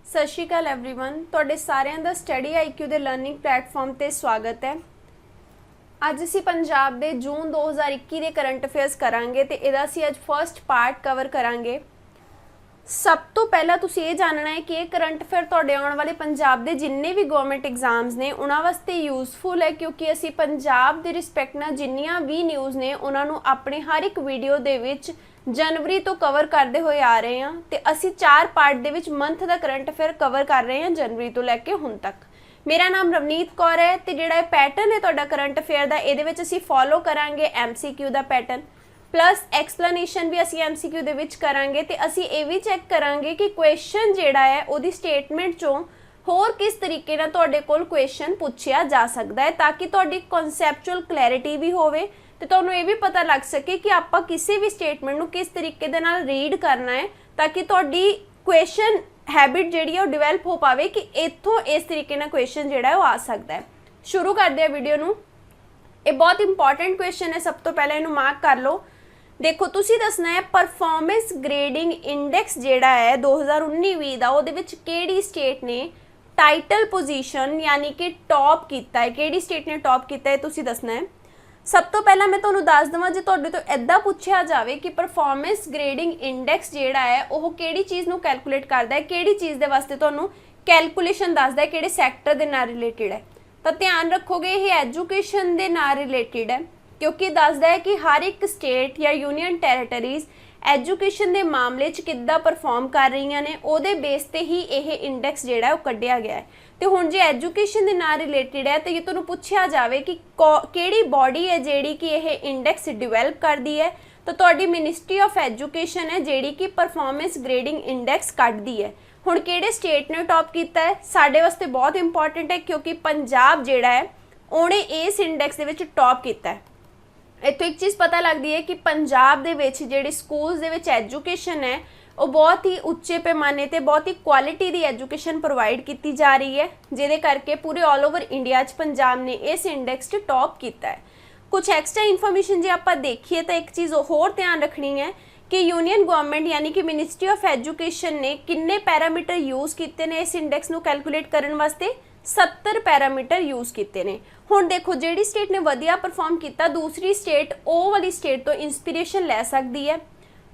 सत श्री अकाल एवरीवन, तुहाडे सारिਆਂ ਦਾ स्टडी IQ ਦੇ लर्निंग प्लेटफॉर्म ਤੇ स्वागत है। ਅੱਜ ਅਸੀਂ ਪੰਜਾਬ ਦੇ जून 2021 ਦੇ करंट अफेयर्स करांगे ਤੇ ਇਹਦਾ ਅਸੀਂ ਅੱਜ फर्स्ट पार्ट कवर करांगे। सब तो पहला तुसीं ये जानना है कि ये करंट अफेयर तुहाडे आउण वाले पंजाब दे जिन्ने भी गवर्नमेंट एग्जाम्स ने उन्हां वास्ते यूजफुल है, क्योंकि असीं पंजाब दे रिस्पैक्ट नाल जिन्नियां भी न्यूज़ ने उन्हां नूं अपने हर एक वीडियो दे विच जनवरी तो कवर करते हुए आ रहे हैं तो असी 4 पार्ट दे विच मंथ का करंट अफेयर कवर कर रहे हैं जनवरी तो लैके हुण तक। मेरा नाम रवनीत कौर है तो जिहड़ा पैटर्न है तुहाडा करंट अफेयर का ये असी फॉलो करांगे MCQ का पैटर्न प्लस एक्सप्लेनेशन भी असी MCQ दे विच करांगे ते असी ये भी चैक करांगे कि क्वेश्चन जिहड़ा है उहदी स्टेटमेंट चों होर किस तरीके नाल तुहाडे कोल क्वेश्चन पूछिया जा सकता है, ताकि तुहाडी कॉन्सैप्चुअल क्लैरिटी भी होवे तो तुहानूं ये भी पता लग सके कि आपां किसी भी स्टेटमेंट नूं किस तरीके दे नाल रीड करना है, ताकि तुहाडी क्वेश्चन हैबिट जिहड़ी है डिवेलप हो पावे कि इत्थों इस तरीके नाल क्वेश्चन जिहड़ा है वो आ सकता है। शुरू करते हैं वीडियो नूं। ये बहुत इंपॉर्टेंट क्वेश्चन है, सब तो पहले इहनूं मार्क कर लो। देखो तुसीं दसना है परफॉर्मेंस ग्रेडिंग इंडेक्स जिहड़ा है 2019-20 दा उहदे विच किहड़ी स्टेट ने टाइटल पोजीशन यानी कि टॉप कीता है, किहड़ी स्टेट ने टॉप कीता है तुसीं दसना है। सब तो पहला मैं तुहानूं दस देवां, जे तुहाडे तो इदां पुछिया जावे कि परफॉर्मेंस ग्रेडिंग इंडेक्स जिहड़ा है ओह किहड़ी चीज़ नूं कैलकुलेट करदा है, किहड़ी चीज़ दे वास्ते तुहानूं कैलकुलेशन दसदा है, किहड़े सैक्टर दे नाल रिलेटेड है, तो ध्यान रखोगे ये एजुकेशन दे नाल रिलेटेड है, क्योंकि दसदा है कि हर एक स्टेट या यूनियन टैरेटरीज एजुकेशन के मामले किद्दां परफॉर्म कर रही ने, उहदे बेस ते ही यह इंडेक्स जिहड़ा है वो कढ़िया गया है। तो हुण जे एजुकेशन के नाल रिलेटेड है तो ये तुहानूं पुछिया जावे कि किहड़ी बॉडी है जिहड़ी कि यह इंडेक्स डिवेलप करदी है, तो तुहाडी मिनिस्ट्री ऑफ एजुकेशन है जिहड़ी कि परफॉर्मेंस ग्रेडिंग इंडेक्स कढ़दी है। हुण किहड़े स्टेट ने टॉप कीता है साडे वास्ते बहुत इंपॉर्टेंट है, क्योंकि पंजाब जिहड़ा है उहने इस इंडेक्स दे विच टॉप कीता है। इत्थों एक चीज़ पता लगती है कि पंजाब दे विच जिहड़े स्कूल्स दे विच एजुकेशन है वो बहुत ही उच्चे पैमाने ते बहुत ही क्वालिटी दी एजुकेशन प्रोवाइड की जा रही है, जिहदे करके पूरे ऑल ओवर इंडिया च पंजाब ने इस इंडेक्स च टॉप किया है। कुछ एक्सट्रा इन्फॉर्मेशन जे आपां देखिए तो एक चीज़ होर ध्यान रखनी है कि यूनियन गवर्नमेंट यानी कि मिनिस्ट्री ऑफ एजुकेशन ने किन्ने पैरामीटर यूज़ किए ने इस इंडेक्स नूं कैलकुलेट करने वास्ते 70 पैरामीटर यूज़ किए हैं। हुण देखो जिहड़ी स्टेट ने वधिया परफॉर्म किया दूसरी स्टेट वो वाली स्टेट तो इंस्पीरेशन लै सकती है,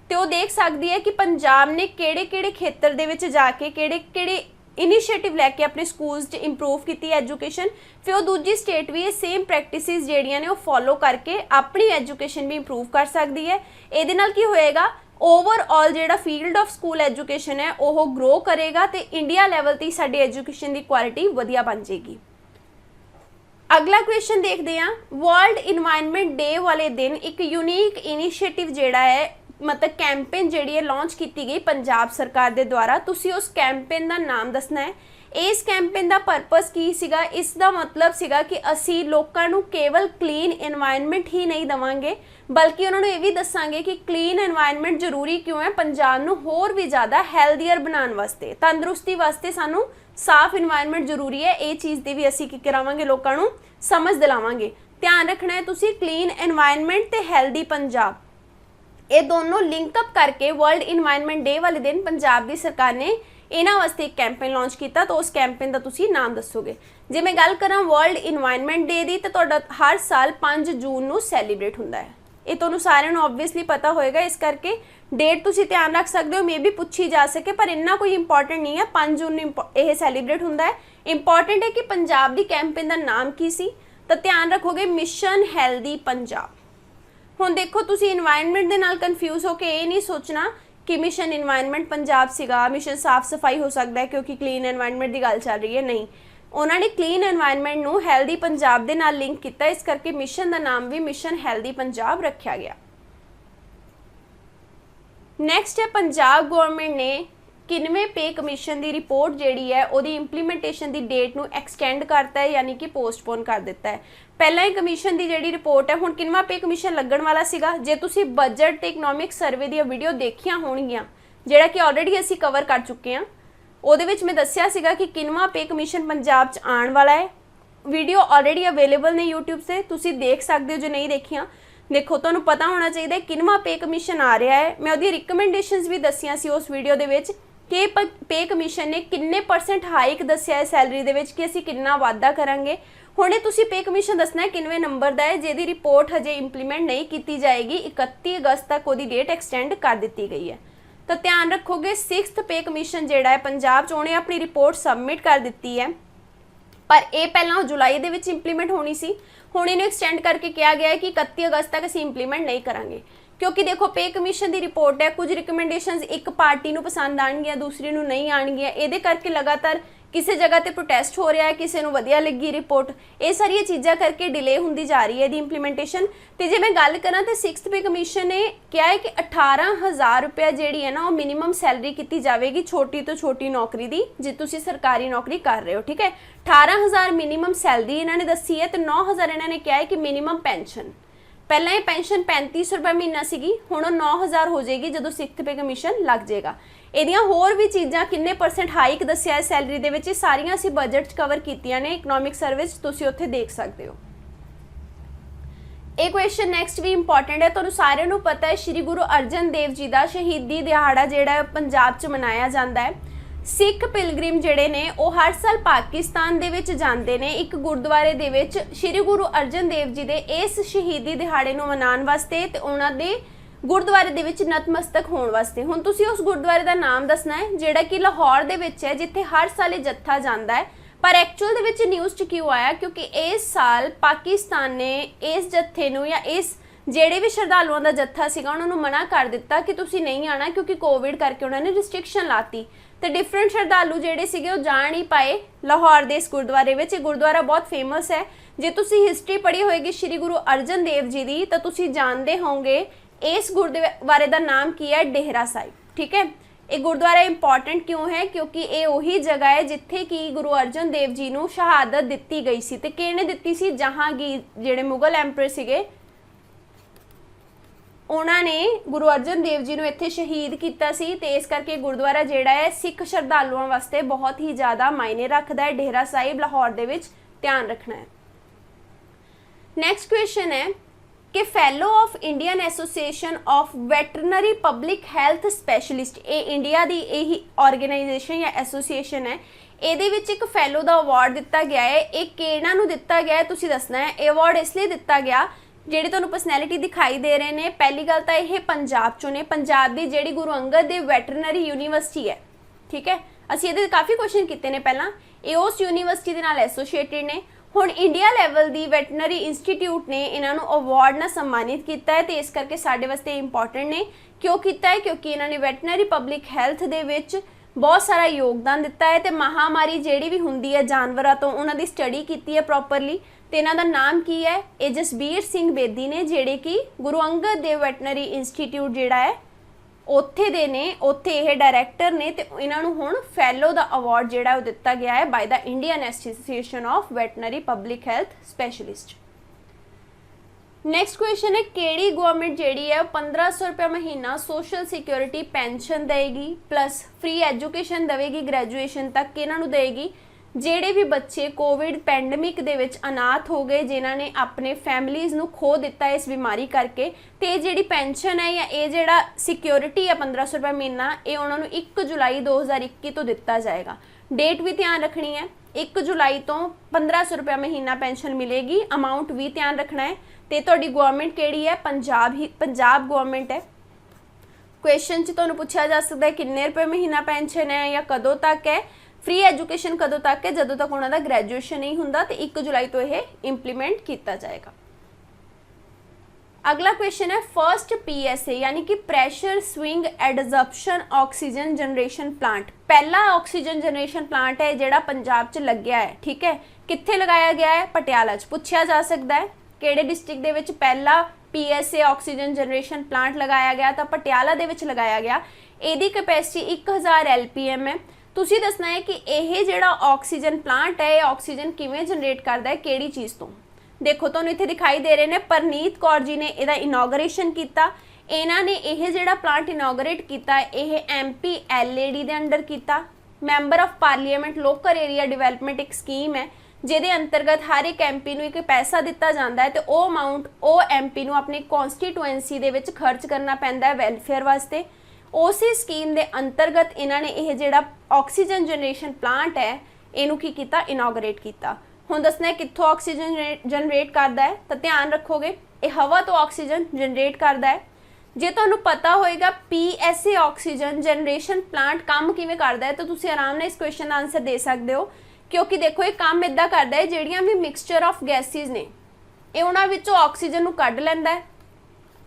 तो वो देख सकती है कि पंजाब ने किहड़े-किहड़े खेतर दे विच जाके किहड़े-किहड़े इनिशिएटिव लैके अपने स्कूल्स च इंप्रूव की एजुकेशन, फिर वो दूजी स्टेट भी ये सेम प्रैक्टिसिस जिहड़ियां ने वो फॉलो करके अपनी एजुकेशन भी इंप्रूव कर सकती है। इहदे नाल की होएगा ओवरऑल जिहड़ा फील्ड ऑफ स्कूल एजुकेशन है वो ग्रो करेगा तो इंडिया लैवल ते साडी एजुकेशन की क्वालिटी वधिया बन जाएगी। अगला क्वेश्चन देखते हैं। वर्ल्ड इन्वायरमेंट डे वाले दिन एक यूनीक इनिशिएटिव जिहड़ा है मतलब कैंपेन जिहड़ी है लॉन्च की गई पंजाब सरकार के द्वारा, तुसी उस कैंपेन का नाम दसना है। इस कैंपेन का परपज़ की सीगा, इसका मतलब सीगा कि असी लोकां नूं केवल क्लीन एनवायरनमेंट ही नहीं देवांगे बल्कि उन्होंने ये भी दसांगे कि क्लीन एनवायरनमेंट जरूरी क्यों है, पंजाब नूं होर भी ज़्यादा हैल्दीयर बनाने वास्ते, तंदुरुस्ती वास्ते सानूं साफ एनवायरनमेंट जरूरी है। ये चीज़ की भी असी की करावांगे, लोकां नूं समझ दिलावांगे। ध्यान रखना है तुसी क्लीन एनवायरनमेंट ते हैल्दी पंजाब ये दोनों लिंकअप करके वर्ल्ड इन्वायरमेंट डे वाले दिन पंजाब की सरकार ने इन्हां वास्ते एक कैंपेन लॉन्च किया, तो उस कैंपेन का तुसी नाम दसोगे। जे मैं गल करा वर्ल्ड इन्वायरमेंट डे की, तो तुहाडा हर साल 5 जून नूं सैलीब्रेट हुंदा है। ये तुहानूं सारिआं नूं ऑबवियसली पता होएगा, इस करके डेट तुसी ध्यान रख सकते हो, मे भी पूछी जा सके पर इन्ना कोई इंपॉर्टेंट नहीं है। 5 जून यह सैलीब्रेट हुंदा है। इंपॉर्टेंट है कि पंजाब की कैंपेन का नाम की सी, तो ध्यान रखोगे मिशन हैल्दी पंजाब। हुण देखो तुसी इन्वायरनमेंट के नाल कन्फ्यूज होकर ये नहीं सोचना कि मिशन इन्वायरनमेंट पंजाब सीगा, मिशन साफ सफाई हो सकता है क्योंकि क्लीन एनवायरनमेंट की गल चल रही है, नहीं। उन्होंने क्लीन एनवायरनमेंट नूं हैल्दी पंजाब दे नाल लिंक किया, इस करके मिशन का नाम भी मिशन हैल्दी पंजाब रखा गया। नैक्सट है पंजाब गवर्नमेंट ने 91वें पे कमीशन की रिपोर्ट जिहड़ी है वो इंप्लीमेंटेशन की डेट नूं एक्सटेंड करता है, यानी कि पोस्टपोन कर दिता है। पहला ही कमीशन की जिहड़ी रिपोर्ट है, हुण 91वां पे कमीशन लगन वाला सीगा। जे तुसी बजट ते इकनॉमिक सर्वे दी वीडियो देखियां होणगियां जिहड़ा कि ऑलरेडी असी कवर कर चुके हैं, उहदे विच मैं दस्सिया सीगा कि 91वां पे कमीशन पंजाब च आउण वाला है। वीडियो ऑलरेडी अवेलेबल ने यूट्यूब से, तुसी देख सकते हो जो नहीं देखियां। देखो तुहानूं पता होना चाहिए 91वां पे कमीशन आ रहा है। मैं उहदी रिकमेंडेशनस भी दसियां सी उस वीडियो दे विच ਕਿ पे कमीशन ने किन्ने % हाइक दस्सिया है सैलरी दे विच कि असीं किन्ना वाधा करांगे। हुणे तुसीं पे कमीशन दसना है किनवें नंबर दा है, जिहदी रिपोर्ट हजे इंप्लीमेंट नहीं की जाएगी। 31 अगस्त तक उहदी डेट एक्सटेंड कर दित्ती गई है। तो ध्यान रखोगे 6th पे कमीशन जिहड़ा है पंजाब च उहने अपनी रिपोर्ट सबमिट कर दित्ती है, पर यह पहला जुलाई दे विच इंप्लीमेंट होनी सी। हुण इहनूं एक्सटेंड करके कहा गया है कि 31 अगस्त तक असीं इंप्लीमेंट नहीं करांगे, क्योंकि देखो पे कमीशन की रिपोर्ट है, कुछ रिकमेंडेशनस एक पार्टी नूं पसंद आउणगियां दूसरी नूं नहीं आउणगियां, इहदे करके लगातार किसी जगह ते प्रोटेस्ट हो रहा है, किसी नूं वधिया लगी रिपोर्ट, ये सारिया चीज़ां करके डिले हुंदी जा रही है दी इंप्लीमेंटेशन। तो जे मैं गल करां तो 6th पे कमीशन ने कहा है कि 18,000 रुपया जिहड़ी है ना वो मिनीमम सैलरी की जाएगी छोटी तो छोटी नौकरी की, जे तुसीं सरकारी नौकरी कर रहे हो, ठीक है। 18,000 मिनीमम सैलरी इन्होंने दसी है, तो 9,000 इन्होंने कहा है कि मिनीमम पेंशन। पहला ये पेंशन 3500 रुपये महीना सी, हुण 9,000 हो जाएगी जो 6th पे कमीशन लग जाएगा। ਇਹਦੀਆਂ होर भी चीज़ां किन्ने % हाइक दस्सिया है सैलरी दे विच, सारियां असीं बजट च कवर कीतियां ने, इकनॉमिक सर्विस तुसीं उत्थे देख सकते हो। एक क्वेश्चन नैक्सट भी इंपॉर्टेंट है, तुहानूं सारिਆਂ ਨੂੰ पता है श्री गुरु अर्जन देव जी का शहीदी दिहाड़ा जिहड़ा पंजाब च मनाया जाता है। सिख पिलग्रिम जिहड़े ने वो हर साल पाकिस्तान दे विच जांदे ने एक गुरुद्वारे दे विच श्री गुरु अर्जन देव जी दे इस शहीदी दिहाड़े नूं मनाउण वास्ते ते उन्हां दे गुरुद्वारे दे विच नतमस्तक होण वास्ते। हुण तुसीं उस गुरुद्वारे दा नाम दसना है जिहड़ा कि लाहौर दे विच है, जिथे हर साल ये जत्था जांदा है। पर एक्चुअल दे विच न्यूज़ च क्यों आया, क्योंकि इस साल पाकिस्तान ने इस जत्थे नूं या इस ਜਿਹੜੇ भी श्रद्धालुओं का जत्था सीगा उन्हां नूं मना कर दिता कि तुसीं नहीं आना, क्योंकि कोविड करके उन्होंने रिस्ट्रिक्शन लाती। तो डिफरेंट श्रद्धालु जिहड़े सीगे वो जा नहीं पाए लाहौर दे इस गुरुद्वारे विच। गुरुद्वारा बहुत फेमस है, जे तुसीं हिस्टरी पढ़ी होएगी श्री गुरु अर्जन देव जी की तो तुसीं जानते होंगे इस गुरुद्वारे का नाम की है डेहरा साहिब, ठीक है। ये गुरुद्वारा इंपॉर्टेंट क्यों है, क्योंकि ये वही जगह है जिथे कि गुरु अर्जन देव जी नूं शहादत दित्ती गई सी। ते किहने दित्ती सी, जहांगीर जिहड़े मुगल एंपर सीगे उन्होंने गुरु अर्जन देव जी नूं इत्थे शहीद किया सी। ते इस करके गुरुद्वारा जिहड़ा है सिख श्रद्धालुओं वास्ते बहुत ही ज़्यादा मायने रखता है। डेहरा साहिब लाहौर दे विच ध्यान रखना है। नैक्सट क्वेश्चन है कि fellow of Indian association of veterinary public health specialist, ये इंडिया की यही ऑर्गेनाइजेशन या एसोसीएशन है, ਇਹਦੇ ਵਿੱਚ एक फैलो का अवार्ड दिता गया है। ਇਹ ਕਿਹਨਾਂ ਨੂੰ ਦਿੱਤਾ ਗਿਆ ਹੈ ਤੁਸੀਂ ਦੱਸਣਾ है। ਇਹ अवार्ड इसलिए दिता गया ਜਿਹੜੇ ਤੁਹਾਨੂੰ ਪਰਸਨੈਲਿਟੀ ਦਿਖਾਈ ਦੇ ਰਹੇ ਨੇ, ਪਹਿਲੀ ਗੱਲ ਤਾਂ ਇਹ ਪੰਜਾਬ ਚੋਂ ਨੇ, ਪੰਜਾਬ ਦੀ ਜਿਹੜੀ ਗੁਰੂ ਅੰਗਦ ਦੇਵ ਵੈਟਰਨਰੀ ਯੂਨੀਵਰਸਿਟੀ ਹੈ, ਠੀਕ ਹੈ। ਅਸੀਂ ਇਹਦੇ ਕਾਫੀ ਕੁਐਸਚਨ ਕੀਤੇ ਨੇ ਪਹਿਲਾਂ, ਇਹ ਉਸ ਯੂਨੀਵਰਸਿਟੀ ਦੇ ਨਾਲ ਐਸੋਸੀਏਟਿਡ ਨੇ। ਹੁਣ ਇੰਡੀਆ ਲੈਵਲ ਦੀ ਵੈਟਰਨਰੀ ਇੰਸਟੀਟਿਊਟ ਨੇ ਇਹਨਾਂ ਨੂੰ ਅਵਾਰਡ ਨਾਲ ਸਨਮਾਨਿਤ ਕੀਤਾ ਹੈ, ਤੇ ਇਸ ਕਰਕੇ ਸਾਡੇ ਵਾਸਤੇ ਇੰਪੋਰਟੈਂਟ ਨੇ। ਕਿਉਂ ਕੀਤਾ ਹੈ, ਕਿਉਂਕਿ ਇਹਨਾਂ ਨੇ ਵੈਟਰਨਰੀ ਪਬਲਿਕ ਹੈਲਥ ਦੇ ਵਿੱਚ बहुत सारा योगदान दिता है, तो महामारी जिहड़ी भी हुंदी है जानवरों तो उन्हां दी स्टडी कीती है प्रॉपरली। तो इन्हां दा नाम की है, ये जसबीर सिंह बेदी ने, जिहड़े कि गुरु अंगद देव वैटरनरी इंस्टीट्यूट जिहड़ा है उत्थे दे ने, उत्थे ये डायरैक्टर ने। तो इन्हां नूं हुण फैलो दा अवार्ड जिहड़ा वो दिता गया है by the Indian association of veterinary public health specialist. Next question है केड़ी गवर्नमेंट जिहड़ी है 1500 रुपया महीना सोशल सिक्योरिटी पेंशन देगी प्लस फ्री एजुकेशन देगी ग्रैजुएशन तक इन्हां नूं देगी ਜਿਹੜੇ भी बच्चे कोविड पैंडमिक दे विच अनाथ हो गए, जिन्हां ने अपने फैमिलीज़ नूं खो दिता इस बीमारी करके। तो ये जिहड़ी पेंशन है या ये जिहड़ा सिक्योरिटी है 1500 रुपये महीना, ये उन्हां नूं 1 जुलाई 2021 तो दिता जाएगा। डेट भी ध्यान रखनी है, 1 जुलाई तो 1500 रुपया महीना पेंशन मिलेगी। अमाउंट भी ध्यान रखना है। तो तुहाडी गवर्नमेंट किहड़ी है, पंजाब गवर्नमेंट है। क्वेश्चन च तुहानूं पुछया जा सकता है किन्ने रुपये महीना पेंशन है या कदों तक है, फ्री एजुकेशन कदों तक है, जदों तक उन्हों का ग्रैजुएशन नहीं हुंदा। तो 1 जुलाई तो यह इंप्लीमेंट किया जाएगा। अगला क्वेश्चन है फर्स्ट PSA यानी कि pressure swing adsorption oxygen generation plant. पहला ऑक्सीजन जनरेशन प्लांट है जिहड़ा पंजाब च लग्या है, ठीक है। कित्थे लगाया गया है, पटियाला च। पुछया जा सकता है किहड़े डिस्ट्रिक्ट दे विच पहला PSA ऑक्सीजन जनरेशन प्लांट लगाया गया, तो पटियाला दे विच लगाया गया। इहदी कैपेसिटी 1000 LPM है। तुसीं दसना है कि यह जिहड़ा ऑक्सीजन प्लांट है ऑक्सीजन किवें जनरेट करता है, किहड़ी चीज़ तो। देखो तुहानूं इत्थे दिखाई दे रहे हैं परनीत कौर जी ने इहदा इनॉगरेशन किया। इन्हां ने यह जिहड़ा प्लांट इनॉगरेट किया यह MP LAD दे अंडर किया। Member of parliament local area development एक स्कीम है जिहदे अंतर्गत हर एक MP नूं एक पैसा दिता जाता है, तो वह अमाउंट वो MP नूं अपनी कॉन्स्टिट्यूएंसी दे विच खर्च करना पैंदा है वेलफेयर वास्ते। ਉਸੇ ਸਕੀਮ ਦੇ ਅੰਤਰਗਤ ਇਹਨਾਂ ਨੇ ਇਹ ਜਿਹੜਾ ਆਕਸੀਜਨ ਜਨਰੇਸ਼ਨ ਪਲਾਂਟ ਹੈ ਇਹਨੂੰ ਕੀ ਕੀਤਾ, ਇਨੋਗਰੇਟ ਕੀਤਾ। ਹੁਣ ਦੱਸਣਾ ਹੈ ਕਿੱਥੋਂ ਆਕਸੀਜਨ ਜਨਰੇਟ ਕਰਦਾ ਹੈ, ਤਾਂ ਧਿਆਨ ਰੱਖੋਗੇ ਇਹ ਹਵਾ ਤੋਂ ਆਕਸੀਜਨ ਜਨਰੇਟ ਕਰਦਾ ਹੈ। ਜੇ ਤੁਹਾਨੂੰ ਪਤਾ ਹੋਏਗਾ PSA ਆਕਸੀਜਨ ਜਨਰੇਸ਼ਨ ਪਲਾਂਟ ਕੰਮ ਕਿਵੇਂ ਕਰਦਾ ਹੈ ਤਾਂ ਤੁਸੀਂ ਆਰਾਮ ਨਾਲ ਇਸ ਕੁਐਸਚਨ ਦਾ ਆਨਸਰ ਦੇ ਸਕਦੇ ਹੋ, ਕਿਉਂਕਿ ਦੇਖੋ ਇਹ ਕੰਮ ਇਦਾਂ ਕਰਦਾ ਹੈ ਜਿਹੜੀਆਂ ਵੀ ਮਿਕਸਚਰ ਆਫ ਗੈਸਿਸ ਨੇ ਇਹ ਉਹਨਾਂ ਵਿੱਚੋਂ ਆਕਸੀਜਨ ਨੂੰ ਕੱਢ ਲੈਂਦਾ ਹੈ